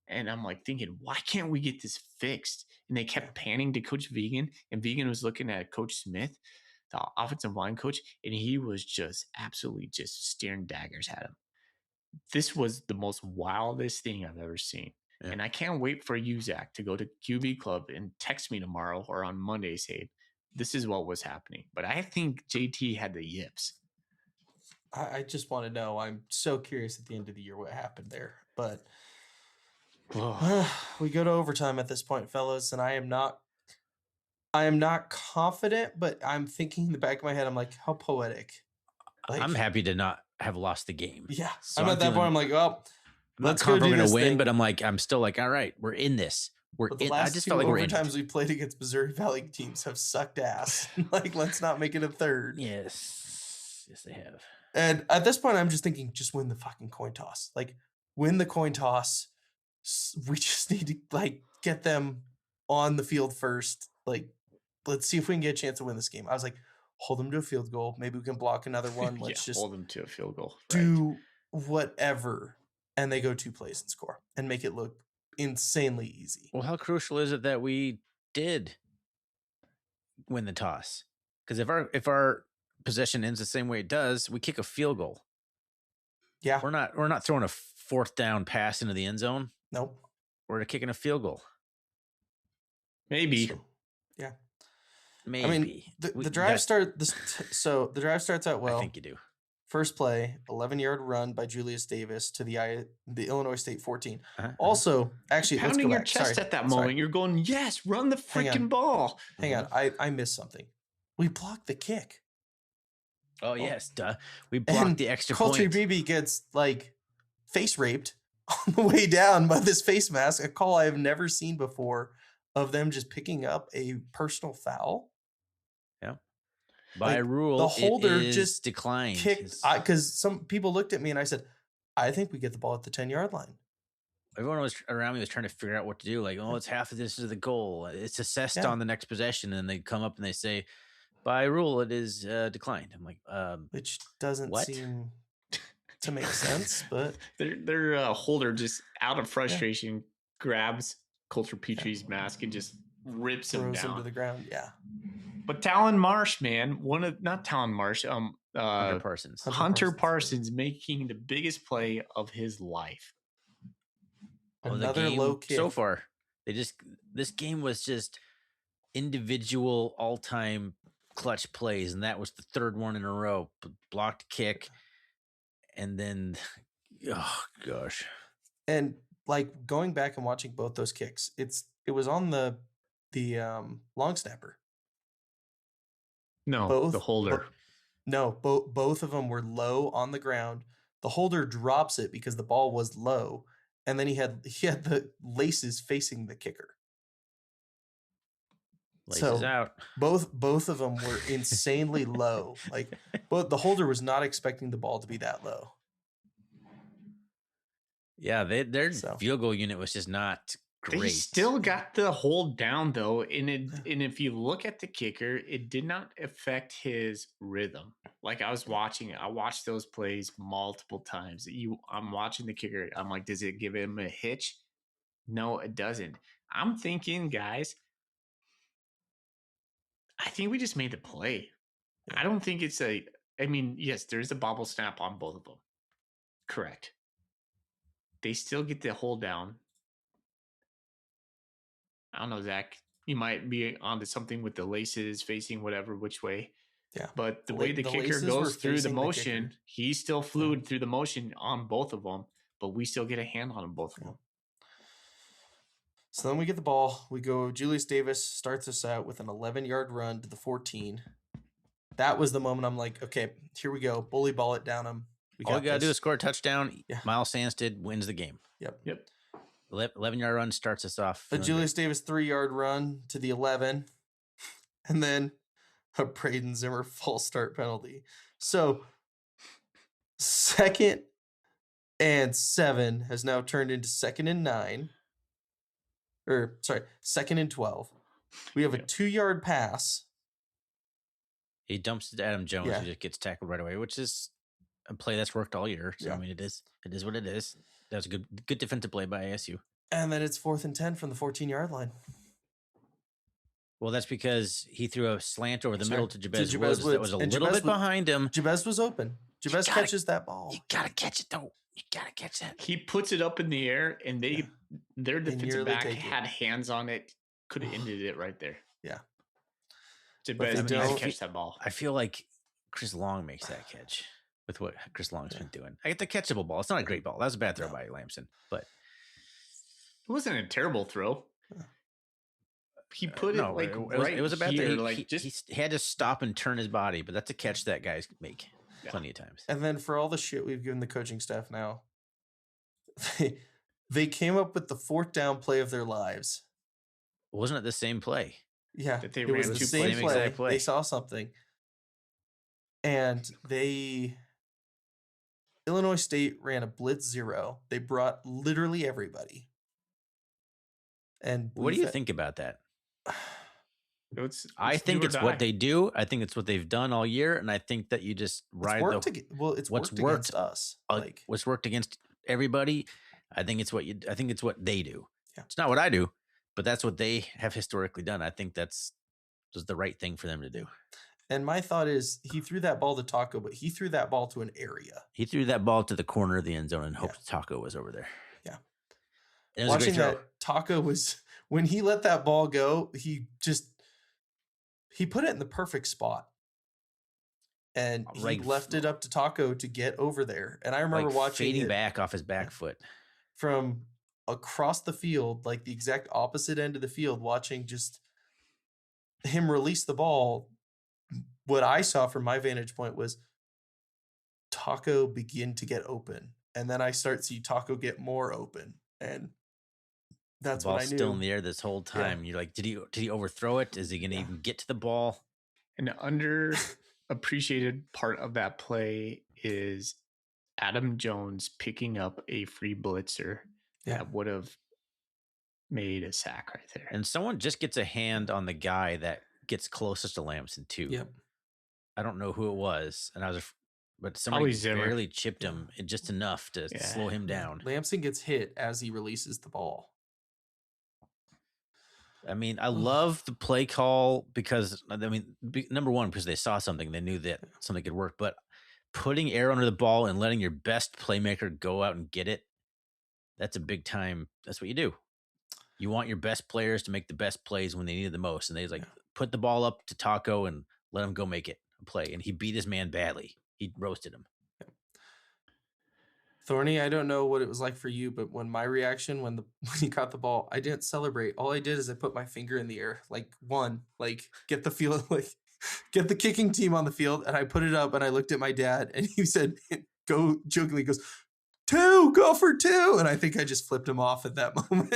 And I'm like thinking, why can't we get this fixed? And they kept panning to Coach Vegan, and Vegan was looking at Coach Smith, the offensive line coach, and he was just absolutely just staring daggers at him. This was the most wildest thing I've ever seen. Yeah. And I can't wait for you, Zach, to go to QB Club and text me tomorrow or on Monday, say, this is what was happening. But I think JT had the yips. I just want to know. I'm so curious at the end of the year what happened there. But we go to overtime at this point, fellas, and I am not confident, but I'm thinking in the back of my head, I'm like, how poetic. Like, I'm happy to not have lost the game. Yeah. So I'm at that point, I'm like, oh, I'm not let's go confident do we're this gonna win, thing. but I'm still like, all right, we're in this. But the I last just two felt like we're in overtimes it. we played against Missouri Valley teams have sucked ass. Like, let's not make it a third. Yes, they have. And at this point, I'm just thinking, just win the fucking coin toss. Like, win the coin toss. We just need to, like, get them on the field first. Like, let's see if we can get a chance to win this game. I was like, hold them to a field goal. Maybe we can block another one. Let's just hold them to a field goal. do whatever. And they go 2 plays and score and make it look insanely easy. Well, how crucial is it that we did win the toss? Because if our possession ends the same way it does, we kick a field goal. Yeah. We're not throwing a 4th down pass into the end zone. Nope. We're kicking a field goal. Maybe. So, yeah. Maybe. I mean, the drive so the drive starts out well. I think you do. First play, 11-yard run by Julius Davis to the Illinois State 14. Also, actually, let's Pounding go your back. chest at that moment, you're going, yes, run the Hang on. freaking ball. Hang on, I missed something. We blocked the kick. Oh yes, duh. We blocked And the extra Coulter point. Beebe gets like face raped on the way down by this face mask, a call I have never seen before of them just picking up a personal foul. By like, rule, the holder it is just declined. Kicked because some people looked at me and I said, I think we get the ball at the 10-yard line. Everyone was around me was trying to figure out what to do. Like, oh, it's half of this is the goal. It's assessed Yeah. on the next possession, and they come up and they say, by rule, it is declined. I'm like, Which doesn't What? seem to make sense, but their holder just out of frustration grabs Coulter Petrie's mask and just rips him throws him down. to the ground. Yeah. But Talon Marsh, man, not Talon Marsh, Hunter Parsons. Hunter Parsons making the biggest play of his life. Another low kick. So far, this game was just individual all-time clutch plays, and that was the third one in a row. Blocked kick, and then oh gosh. And like going back and watching both those kicks, it was on the long snapper. No, the holder. Both of them were low on the ground. The holder drops it because the ball was low, and then he had the laces facing the kicker. Laces out. Both of them were insanely low. Like the holder was not expecting the ball to be that low. Yeah, their field goal unit was just not great. They still got the hold down though, and if you look at the kicker, it did not affect his rhythm. Like I watched those plays multiple times. I'm watching the kicker. I'm like, does it give him a hitch? No, it doesn't. I'm thinking, guys, I think we just made the play. I don't think it's yes, there's a bobble snap on both of them. Correct. They still get the hold down. I don't know, Zach. You might be onto something with the laces facing which way. Yeah. But the way the kicker goes through the motion, he still flew through the motion on both of them, but we still get a hand on them both of them. So then we get the ball. We go. Julius Davis starts us out with an 11-yard run to the 14. That was the moment I'm like, okay, here we go. Bully ball it down him. All you got to do is score a touchdown. Yeah. Miles Sandstead wins the game. Yep. 11-yard run starts us off. A Julius Davis 3-yard run to the 11. And then a Braden Zimmer false start penalty. So 2nd and 7 has now turned into 2nd and 9. 2nd and 12. We have a 2-yard pass. He dumps it to Adam Jones, who just gets tackled right away, which is a play that's worked all year. So I mean, it is what it is. That was a good defensive play by ASU. And then it's 4th and 10 from the 14-yard line. Well, that's because he threw a slant over the middle to Jabez Woods. That was a little bit behind him. Jabez was open. Jabez catches that ball. You gotta catch it though. You gotta catch that. He puts it up in the air, and their defensive back had hands on it. Could have ended it right there. Yeah. Jabez didn't catch that ball. I feel like Chris Long makes that catch with what Chris Long's been doing. I get the catchable ball. It's not a great ball. That was a bad throw by Lamson, but it wasn't a terrible throw. He put it it was a bad here, throw. He had to stop and turn his body, but that's a catch that guys make plenty of times. And then for all the shit we've given the coaching staff now, they came up with the 4th down play of their lives. Wasn't it the same play? Yeah, that they it ran was the same exact play. They saw something, and Illinois State ran a blitz 0. They brought literally everybody. And what do you think about that? I think it's what they do. I think it's what they've done all year, and I think that you just ride it's what's worked against us. What's worked against everybody. I think it's what they do. Yeah. It's not what I do, but that's what they have historically done. I think that's just the right thing for them to do. And my thought is, he threw that ball to Taco, but he threw that ball to an area. He threw that ball to the corner of the end zone and hoped Taco was over there. Yeah. And watching that, Taco was, when he let that ball go, he put it in the perfect spot. And he left it up to Taco to get over there. And I remember watching fading back off his back foot from across the field, like the exact opposite end of the field, watching just him release the ball. What I saw from my vantage point was Taco begin to get open. And then I see Taco get more open. And that's what I knew. Still in the air this whole time. Yeah. You're like, did he overthrow it? Is he going to even get to the ball? An underappreciated part of that play is Adam Jones picking up a free blitzer that would have made a sack right there. And someone just gets a hand on the guy that gets closest to Lamson too. Yep. I don't know who it was, and I was but somebody Probably Zimmer. barely chipped him just enough to Yeah. slow him down. Lamson gets hit as he releases the ball. I mean, I love the play call because, I mean, number one, because they saw something, they knew that something could work. But putting air under the ball and letting your best playmaker go out and get it, that's a big time. That's what you do. You want your best players to make the best plays when they need it the most. And they like put the ball up to Taco and let him go make it a play. And he beat his man badly. He roasted him. Thorny, I don't know what it was like for you, but when my reaction when he caught the ball, I didn't celebrate. All I did is I put my finger in the air, like get the field, like get the kicking team on the field, and I put it up and I looked at my dad and he said, "Go," jokingly goes, "2, go for 2," and I think I just flipped him off at that moment.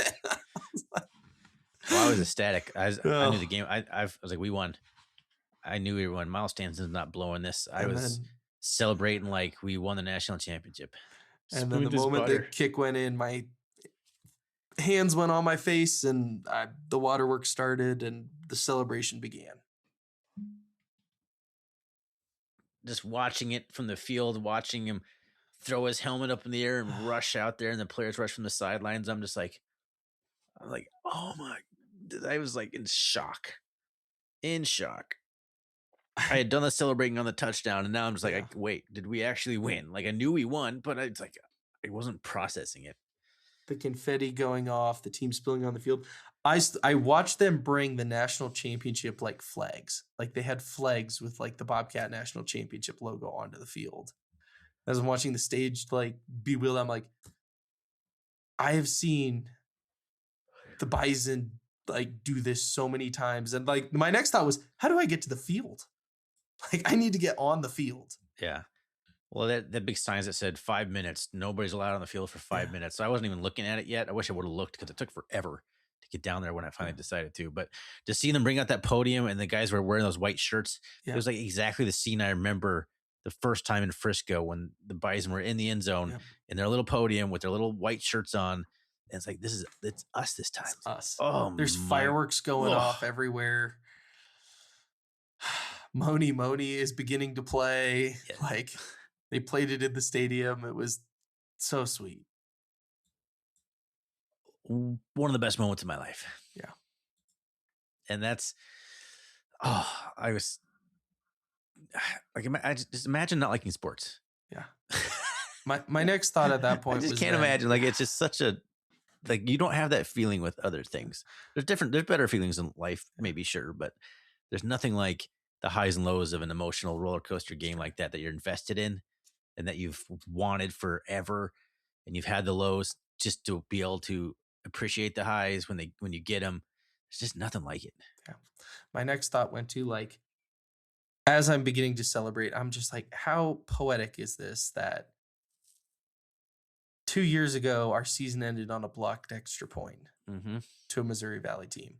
Well, I was ecstatic. I knew the game. I was like, we won. I knew we won. Miles Stanton's not blowing this. I was celebrating like we won the national championship. And then the moment the kick went in, my hands went on my face and the waterworks started and the celebration began. Just watching it from the field, watching him throw his helmet up in the air and rush out there, and the players rush from the sidelines. I'm like, oh my! I was like in shock. I had done the celebrating on the touchdown, and now I'm just like, wait, did we actually win? Like I knew we won, but it's like I wasn't processing it. The confetti going off, the team spilling on the field. I watched them bring the national championship like flags. Like they had flags with like the Bobcat National Championship logo onto the field. As I'm watching the stage like be wheeled, I'm like, I have seen the Bison like do this so many times. And like my next thought was, how do I get to the field? Like I need to get on the field. Yeah. Well, that big signs that said 5 minutes. Nobody's allowed on the field for 5 minutes. So I wasn't even looking at it yet. I wish I would have looked because it took forever to get down there when I finally decided to. But to see them bring out that podium and the guys were wearing those white shirts, it was like exactly the scene I remember the first time in Frisco when the Bison were in the end zone in their little podium with their little white shirts on. And it's like, it's us this time. It's us. Oh, there's fireworks going off everywhere. Moni is beginning to play. Yeah. Like they played it in the stadium. It was so sweet. One of the best moments of my life. Yeah. And that's, I was like, I just imagine not liking sports. Yeah. My next thought at that point I just can't imagine. Like, it's just such a, like, you don't have that feeling with other things. There's better feelings in life, maybe, sure, but there's nothing like the highs and lows of an emotional roller coaster game like that you're invested in and that you've wanted forever, and you've had the lows just to be able to appreciate the highs when you get them. There's just nothing like it. Yeah. My next thought went to like, as I'm beginning to celebrate, I'm just like, how poetic is this that 2 years ago our season ended on a blocked extra point to a Missouri Valley team.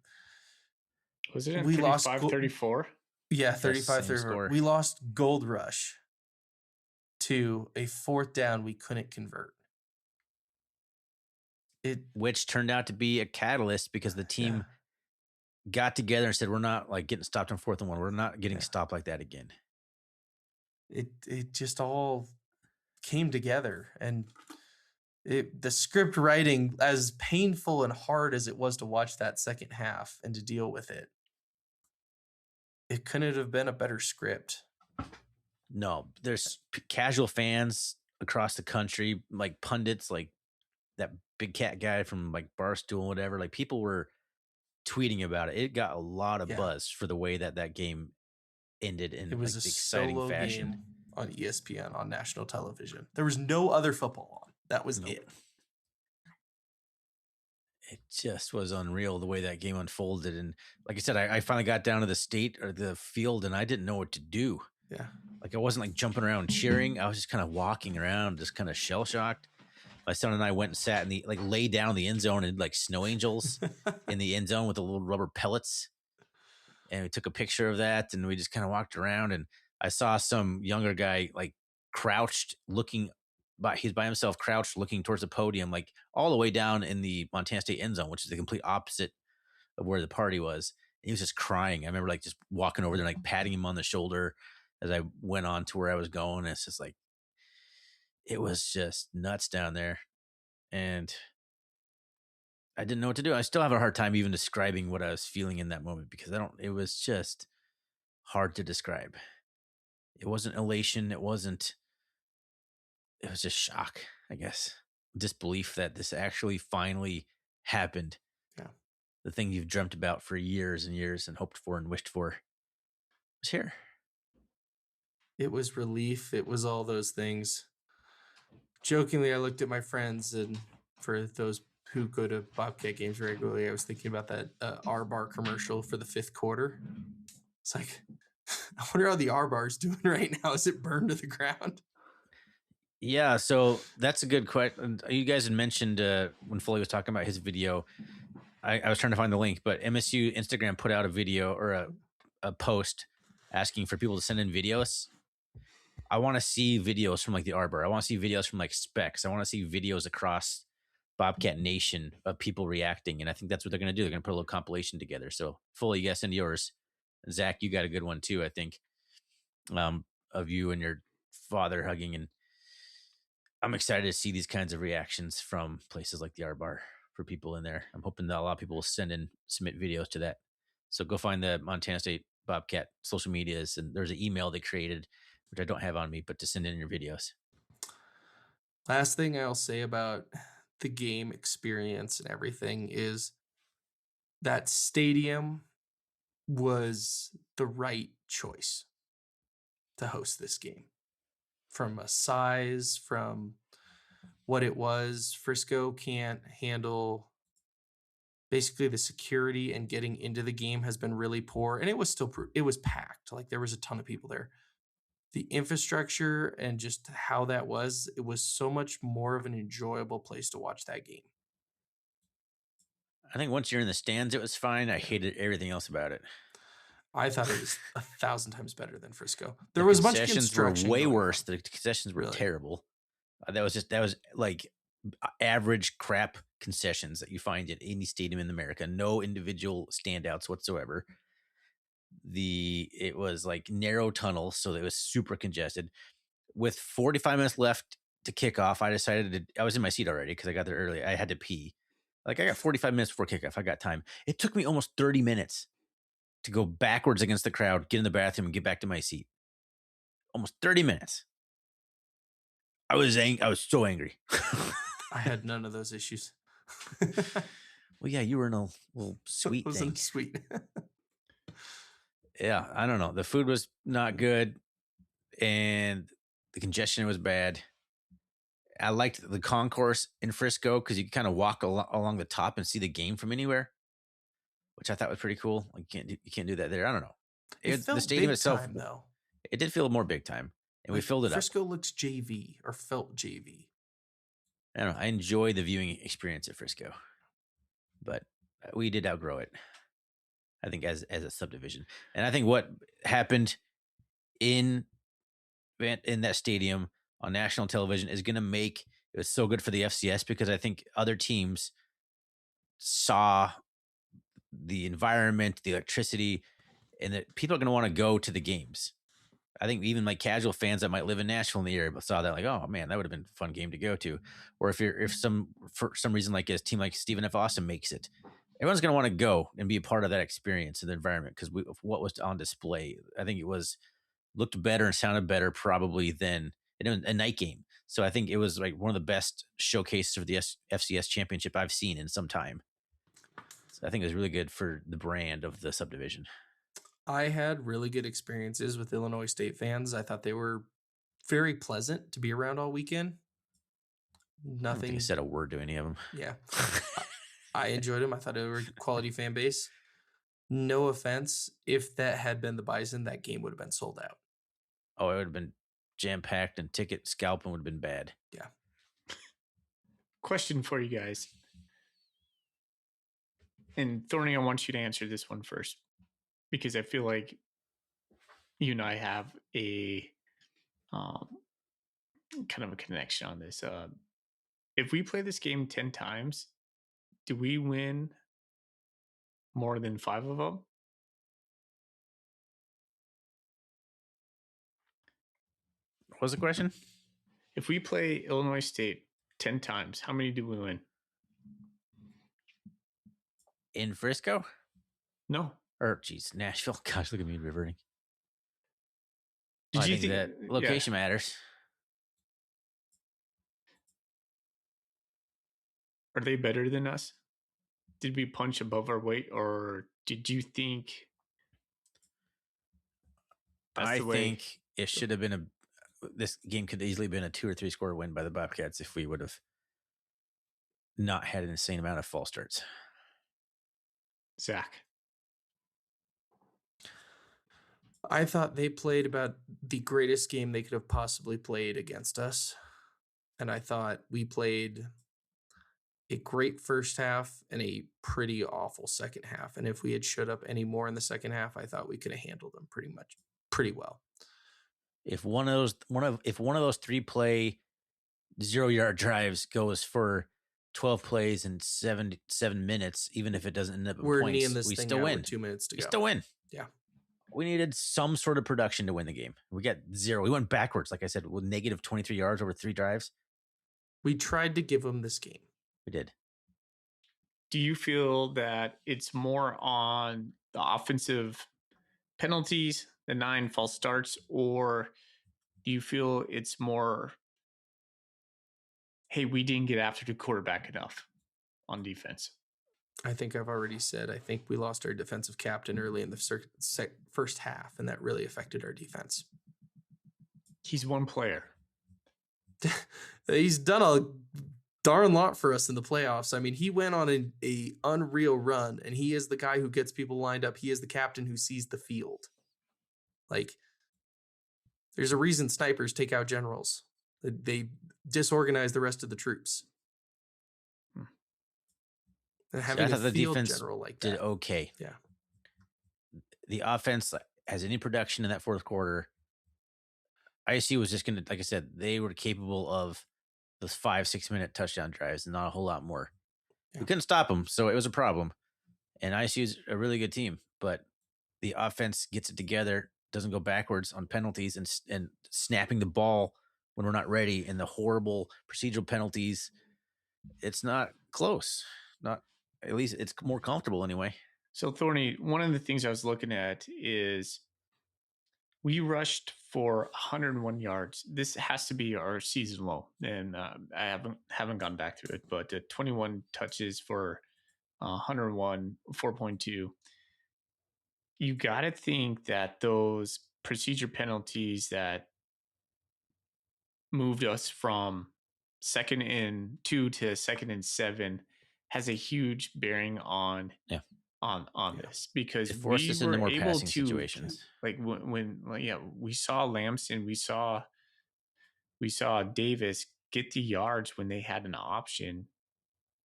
Was it 35-34? Yeah, 35-34. We lost Gold Rush to a 4th down we couldn't convert. Which turned out to be a catalyst because the team got together and said, we're not like getting stopped on 4th and 1. We're not getting stopped like that again. It just all came together, and the script writing, as painful and hard as it was to watch that second half and to deal with it, it couldn't have been a better script. No, there's casual fans across the country, like pundits, like that Big Cat guy from like Barstool, whatever. Like people were tweeting about it. It got a lot of buzz for the way that game ended in it was like a exciting solo fashion game on ESPN on national television. There was no other football on. That was it. It just was unreal the way that game unfolded. And like I said, I finally got down to the state or the field and I didn't know what to do. Yeah. Like I wasn't like jumping around cheering. I was just kind of walking around, just kind of shell shocked. My son and I went and sat in the, like lay down in the end zone and like snow angels in the end zone with the little rubber pellets. And we took a picture of that and we just kind of walked around, and I saw some younger guy like crouched looking, but he's by himself, crouched looking towards the podium, like all the way down in the Montana State end zone, which is the complete opposite of where the party was. And he was just crying. I remember like just walking over there, and, like patting him on the shoulder. as I went on to where I was going. It's just like, it was just nuts down there. And I didn't know what to do. I still have a hard time even describing what I was feeling in that moment because it was just hard to describe. It wasn't elation. It was just shock, I guess. Disbelief that this actually finally happened. Yeah. The thing you've dreamt about for years and years and hoped for and wished for was here. It was relief. It was all those things. Jokingly, I looked at my friends, and for those who go to Bobcat games regularly, I was thinking about that R-Bar commercial for the 5th quarter. It's like, I wonder how the R-Bar's doing right now. Is it burned to the ground? Yeah, so that's a good question. You guys had mentioned when Foley was talking about his video, I was trying to find the link, but MSU Instagram put out a video or a post asking for people to send in videos. I want to see videos from like the Arbor. I want to see videos from like Specs. I want to see videos across Bobcat Nation of people reacting. And I think that's what they're going to do. They're going to put a little compilation together. So Foley, you guys send yours. Zach, you got a good one too, I think, of you and your father hugging. And I'm excited to see these kinds of reactions from places like the R-Bar for people in there. I'm hoping that a lot of people will submit videos to that. So go find the Montana State Bobcat social medias, and there's an email they created, which I don't have on me, but to send in your videos. Last thing I'll say about the game experience and everything is that stadium was the right choice to host this game. From a size, from what it was, Frisco can't handle basically the security, and getting into the game has been really poor. And it was packed. Like, there was a ton of people there. The infrastructure and just how that was, it was so much more of an enjoyable place to watch that game. I think once you're in the stands, it was fine. I hated everything else about it. I thought it was 1,000 times better than Frisco. There was a bunch of construction. Were way worse. The concessions were terrible. That was like average crap concessions that you find at any stadium in America. No individual standouts whatsoever. It was like narrow tunnels, so it was super congested. With 45 minutes left to kick off, I was in my seat already because I got there early. I had to pee. Like, I got 45 minutes before kickoff. I got time. It took me almost 30 minutes to go backwards against the crowd, get in the bathroom, and get back to my seat. Almost 30 minutes. I was so angry. I had none of those issues. Well, yeah, you were in a little suite thing. Sweet. Yeah, I don't know. The food was not good, and the congestion was bad. I liked the concourse in Frisco because you could kind of walk along the top and see the game from anywhere, which I thought was pretty cool. You can't do that there. I don't know. The stadium itself, though, it did feel more big time, and we filled it up. Frisco looks JV, or felt JV. I don't know. I enjoy the viewing experience at Frisco, but we did outgrow it, I think, as a subdivision. And I think what happened in that stadium on national television is going to make it so good for the FCS, because I think other teams saw the environment, the electricity, and that people are going to want to go to the games. I think even like casual fans that might live in Nashville in the area but saw that, like, oh man, that would have been a fun game to go to. Or for some reason, like a team like Stephen F. Austin makes it, everyone's going to want to go and be a part of that experience and the environment, because what was on display, I think looked better and sounded better probably than a night game. So I think it was like one of the best showcases of the FCS championship I've seen in some time. So I think it was really good for the brand of the subdivision. I had really good experiences with Illinois State fans. I thought they were very pleasant to be around all weekend. Nothing. I don't think I said a word to any of them. Yeah. I enjoyed them. I thought they were a quality fan base. No offense. If that had been the Bison, that game would have been sold out. Oh, it would have been jam-packed, and ticket scalping would have been bad. Yeah. Question for you guys. And Thorny, I want you to answer this one first, because I feel like you and I have a kind of a connection on this. If we play this game 10 times, do we win more than 5 of them? What was the question? If we play Illinois State 10 times, how many do we win? In Frisco? No. Or, geez, Nashville. Gosh, look at me reverting. Did I you think that location matters. Are they better than us? Did we punch above our weight, or did you think I think it should have been this game could easily been a 2 or 3 score win by the Bobcats if we would have not had an insane amount of false starts. Zach? I thought they played about the greatest game they could have possibly played against us. And I thought we played a great first half and a pretty awful second half. And if we had showed up any more in the second half, I thought we could have handled them pretty well. If one of those 3 play 0-yard drives goes for 12 plays in 7 minutes, even if it doesn't end up in We're points, kneeing this we thing still out win. with 2 minutes to We go. still win. Yeah. We needed some sort of production to win the game. We got 0. We went backwards, like I said, with negative 23 yards over 3 drives. We tried to give them this game. We did. Do you feel that it's more on the offensive penalties, the 9 false starts, or do you feel it's more, hey, we didn't get after the quarterback enough on defense? I think I've already said, I think we lost our defensive captain early in the first half, and that really affected our defense. He's one player. He's done a darn lot for us in the playoffs. I mean, he went on a unreal run, and he is the guy who gets people lined up. He is the captain who sees the field. Like, there's a reason snipers take out generals. They disorganize the rest of the troops. And having I thought a the field defense general like did that. okay. Yeah. The offense has any production in that fourth quarter. ISU was just going to, like I said, they were capable of those 5-6 minute touchdown drives and not a whole lot more. Yeah. We couldn't stop them, so it was a problem. And ISU is a really good team, but the offense gets it together, doesn't go backwards on penalties and snapping the ball when we're not ready, and the horrible procedural penalties. It's not close. Not at least it's more comfortable anyway. So, Thorny, one of the things I was looking at is we rushed for 101 yards. This has to be our season low, and I haven't gone back through it, but 21 touches for 101, 4.2. You got to think that those procedure penalties that moved us from 2nd and 2 to 2nd and 7 has a huge bearing on this, because it forced us into more passing situations. Like when we saw Lamson, we saw Davis get the yards when they had an option.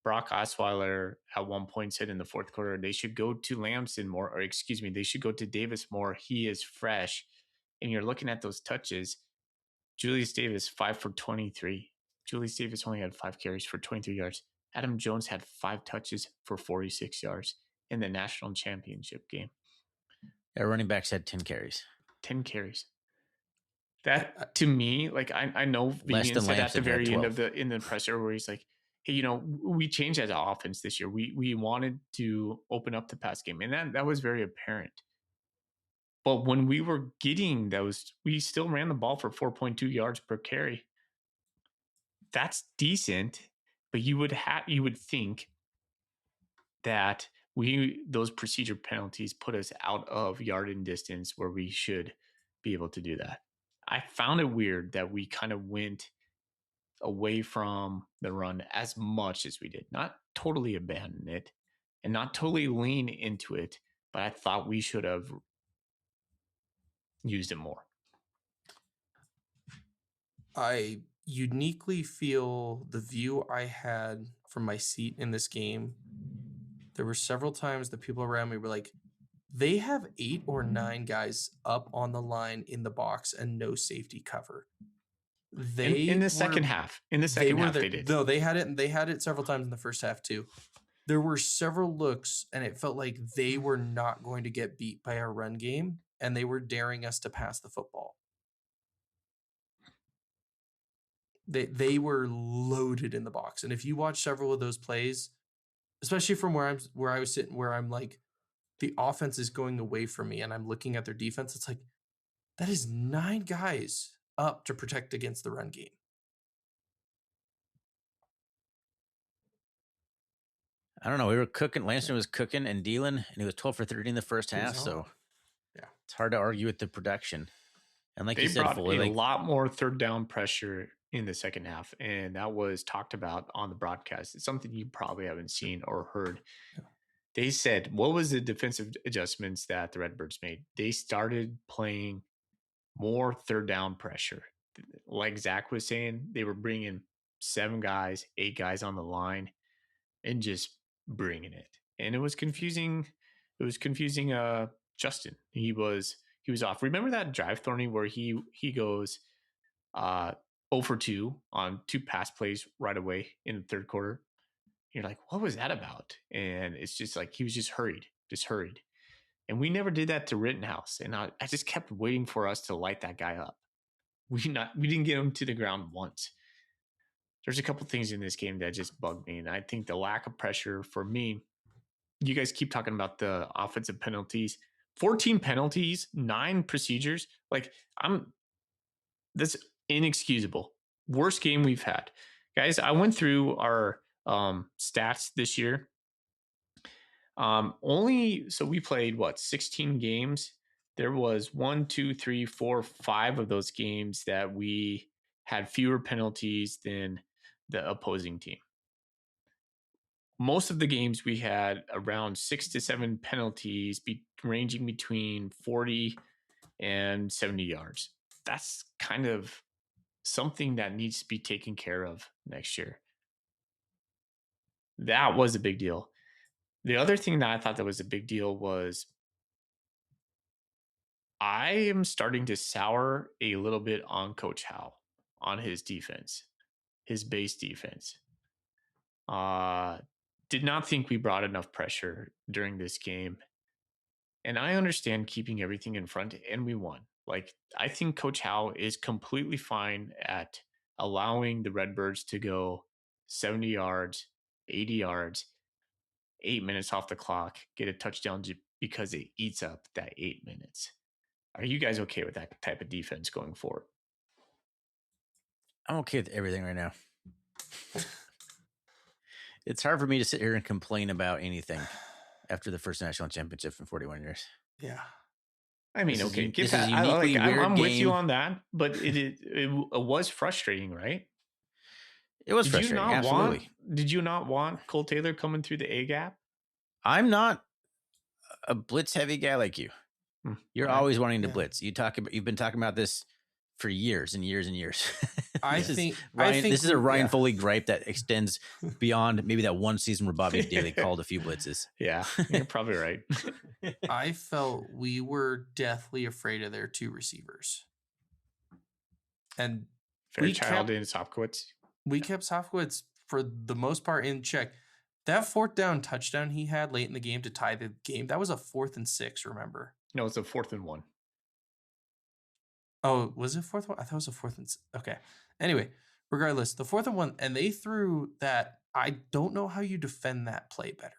Brock Osweiler at one point said in the fourth quarter, they should go to Lamson more, or excuse me, they should go to Davis more. He is fresh. And you're looking at those touches. Julius Davis, 5 for 23. Julius Davis only had 5 carries for 23 yards. Adam Jones had 5 touches for 46 yards in the national championship game. Our running backs had 10 carries. 10 carries. That, to me, like I know Vivian said at the very end of in the presser where he's like, hey, we changed as an offense this year. We wanted to open up the pass game, and that was very apparent. But when we were getting those, we still ran the ball for 4.2 yards per carry. That's decent, but you would think that those procedure penalties put us out of yard and distance where we should be able to do that. I found it weird that we kind of went away from the run as much as we did. Not totally abandon it and not totally lean into it, but I thought we should have used it more. I uniquely feel the view I had from my seat in this game. There were several times that people around me were like, they have 8 or 9 guys up on the line in the box and no safety cover. In the second half. In the second half, they did. No, they had it several times in the first half too. There were several looks, and it felt like they were not going to get beat by our run game, and they were daring us to pass the football. They were loaded in the box. And if you watch several of those plays, especially from where I was sitting, where I'm like, the offense is going away from me and I'm looking at their defense, it's like, that is 9 guys up to protect against the run game. I don't know. We were cooking. Lansing was cooking and dealing, and he was 12 for 30 in the first It was half. So on. Yeah. it's hard to argue with the production. And like They you said, brought Foley, a like, lot more third down pressure in the second half, and that was talked about on the broadcast. It's something you probably haven't seen or heard. Yeah. They said, what was the defensive adjustments that the Redbirds made? They started playing more third down pressure. Like Zach was saying, they were bringing 7 guys, 8 guys on the line and just bringing it. And it was confusing. It was confusing Justin. He was off. Remember that drive, Thorny, where he goes 0 for 2 on 2 pass plays right away in the third quarter? You're like, what was that about? And it's just like he was just hurried. And we never did that to Rittenhouse. And I just kept waiting for us to light that guy up. We didn't get him to the ground once. There's a couple things in this game that just bugged me. And I think the lack of pressure for me, you guys keep talking about the offensive penalties, 14 penalties, 9 procedures. Like that's inexcusable. Worst game we've had. Guys, I went through our stats this year. So we played 16 games. There was 1, 2, 3, 4, 5 of those games that we had fewer penalties than the opposing team. Most of the games we had around 6 to 7 penalties, ranging between 40 and 70 yards. That's kind of something that needs to be taken care of next year. That was a big deal. The other thing that I thought that was a big deal was I am starting to sour a little bit on Coach Howe, on his defense, his base defense. Did not think we brought enough pressure during this game. And I understand keeping everything in front, and we won. Like, I think Coach Howe is completely fine at allowing the Redbirds to go 70 yards, 80 yards, 8 minutes off the clock, get a touchdown because it eats up that 8 minutes. Are you guys okay with that type of defense going forward? I'm okay with everything right now. It's hard for me to sit here and complain about anything after the first national championship in 41 years. Yeah. I mean, This is okay, un- give this is that. uniquely weird I'm with you game. on that, but it was frustrating, right? It was frustrating. Absolutely. Did you not want Cole Taylor coming through the A gap? I'm not a blitz heavy guy like you. You're always wanting to Yeah. blitz. You've been talking about this for years and years and years. I This think is a Ryan yeah. Foley gripe that extends beyond maybe that one season where Bobby Daly called a few blitzes. Yeah, you're probably right. I felt we were deathly afraid of their 2 receivers. And Fairchild and Sopkowitz. we kept Sofkowitz for the most part in check. That 4th down touchdown he had late in the game to tie the game, that was a 4th and 6, remember? No, it's a 4th and 1. Oh, was it 4th one? I thought it was a 4th and okay. Anyway, regardless, the 4th and 1, and they threw that. I don't know how you defend that play better.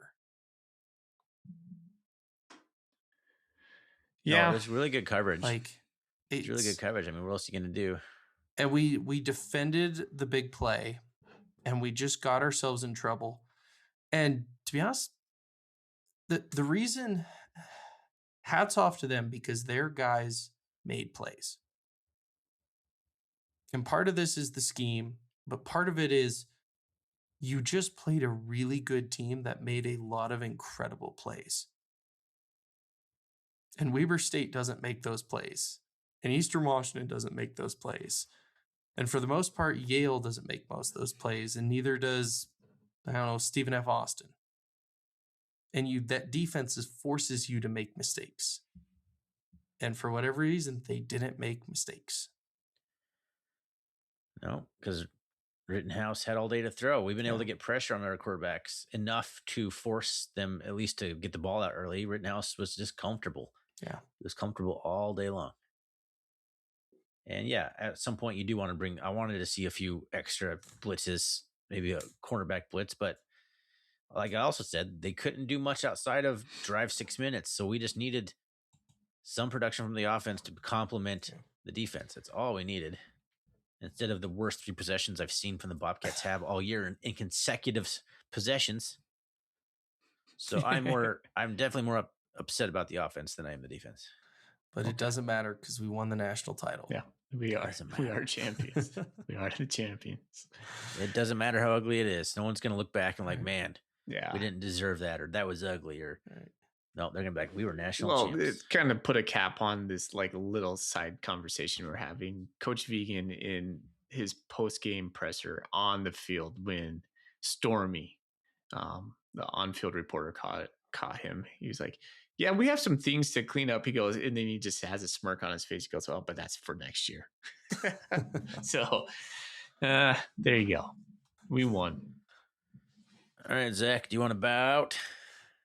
Yeah, it's really good coverage. Like, it's really good coverage. I mean, what else are you going to do? And we defended the big play, and we just got ourselves in trouble. And to be honest, the reason, hats off to them, because their guys made plays. And part of this is the scheme, but part of it is you just played a really good team that made a lot of incredible plays. And Weber State doesn't make those plays. And Eastern Washington doesn't make those plays. And for the most part, Yale doesn't make most of those plays, and neither does, I don't know, Stephen F. Austin. And that defense forces you to make mistakes. And for whatever reason, they didn't make mistakes. No, because Rittenhouse had all day to throw. We've been able to get pressure on our quarterbacks enough to force them at least to get the ball out early. Rittenhouse was just comfortable. Yeah. It was comfortable all day long. And yeah, at some point you do want to bring. I wanted to see a few extra blitzes, maybe a cornerback blitz, but like I also said, they couldn't do much outside of drive 6 minutes. So we just needed some production from the offense to complement the defense. That's all we needed. Instead of the worst 3 possessions I've seen from the Bobcats have all year in consecutive possessions. So I'm definitely more upset about the offense than I am the defense. But it doesn't matter because we won the national title. Yeah, we are. Doesn't We matter. are champions. We are the champions. It doesn't matter how ugly it is. No one's going to look back and like, man, Yeah. we didn't deserve that, or that was ugly, or Right. no, they're going to be like, we were national Well, champs. it kind of put a cap on this like little side conversation we're having. Coach Vegan in his post-game presser on the field when Stormy, the on-field reporter, caught him. He was like, "Yeah, we have some things to clean up." He goes, and then he just has a smirk on his face. He goes, "Oh, but that's for next year." So there you go. We won. All right, Zach, do you want to bow out?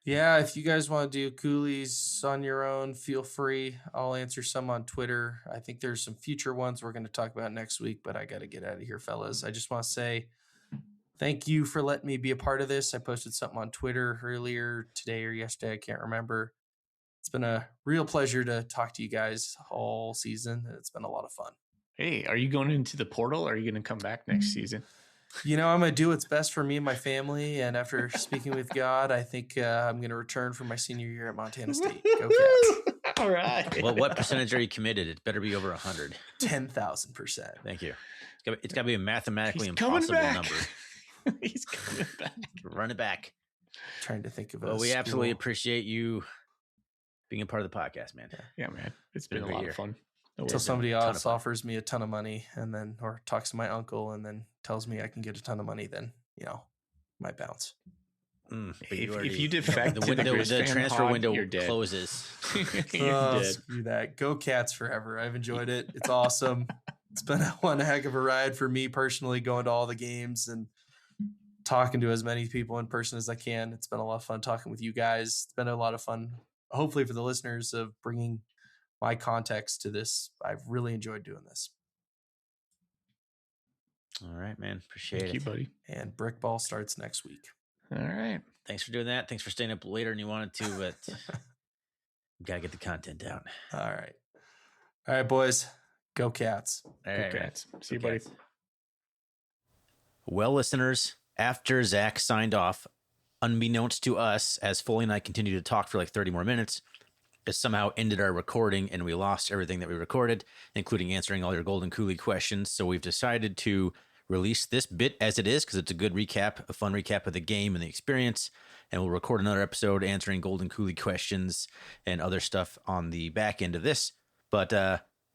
Yeah, if you guys want to do coolies on your own, feel free. I'll answer some on Twitter. I think there's some future ones we're going to talk about next week, but I got to get out of here, fellas. I just want to say thank you for letting me be a part of this. I posted something on Twitter earlier today or yesterday. I can't remember. It's been a real pleasure to talk to you guys all season. It's been a lot of fun. Hey, are you going into the portal? Or are you going to come back next season? You know, I'm going to do what's best for me and my family. And after speaking with God, I think I'm going to return for my senior year at Montana State. Go Cats. All right. Well, what percentage are you committed? It better be over 100. 10,000%. Thank you. It's got to be a mathematically He's coming impossible back. number. He's coming back. Run it back. Trying to think of Well, a we absolutely school. appreciate you being a part of the podcast, man. Yeah, man. It's Been been a a great lot year. of fun. Until It's somebody been a ton of else fun. offers me a ton of money and then, or talks to my uncle and then tells me I can get a ton of money, then, you know, might bounce. But If you defect the to the window, Grizz the fan transfer pod, window you're dead. closes. You're Oh, dead. screw that. Go Cats forever. I've enjoyed it. It's awesome. It's been one heck of a ride for me personally, going to all the games and talking to as many people in person as I can. It's been a lot of fun talking with you guys. It's been a lot of fun, hopefully for the listeners, of bringing my context to this. I've really enjoyed doing this. All right, man. Appreciate Thank it. you, buddy. And Brick Ball starts next week. All right. Thanks for doing that. Thanks for staying up later than you wanted to, but we got to get the content out. All right. All right, boys. Go Cats. All Go right, man. Cats. See you, Go buddy. Cats. Well, listeners, after Zach signed off, unbeknownst to us, as Foley and I continued to talk for like 30 more minutes, it somehow ended our recording and we lost everything that we recorded, including answering all your Golden Coolie questions. So we've decided to release this bit as it is because it's a good recap, a fun recap of the game and the experience. And we'll record another episode answering Golden Coolie questions and other stuff on the back end of this. But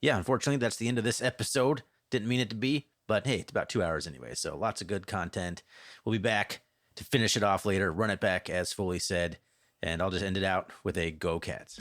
yeah, unfortunately, that's the end of this episode. Didn't mean it to be, but hey, it's about 2 hours anyway. So lots of good content. We'll be back to finish it off later, run it back, as Foley said. And I'll just end it out with a Go Cats.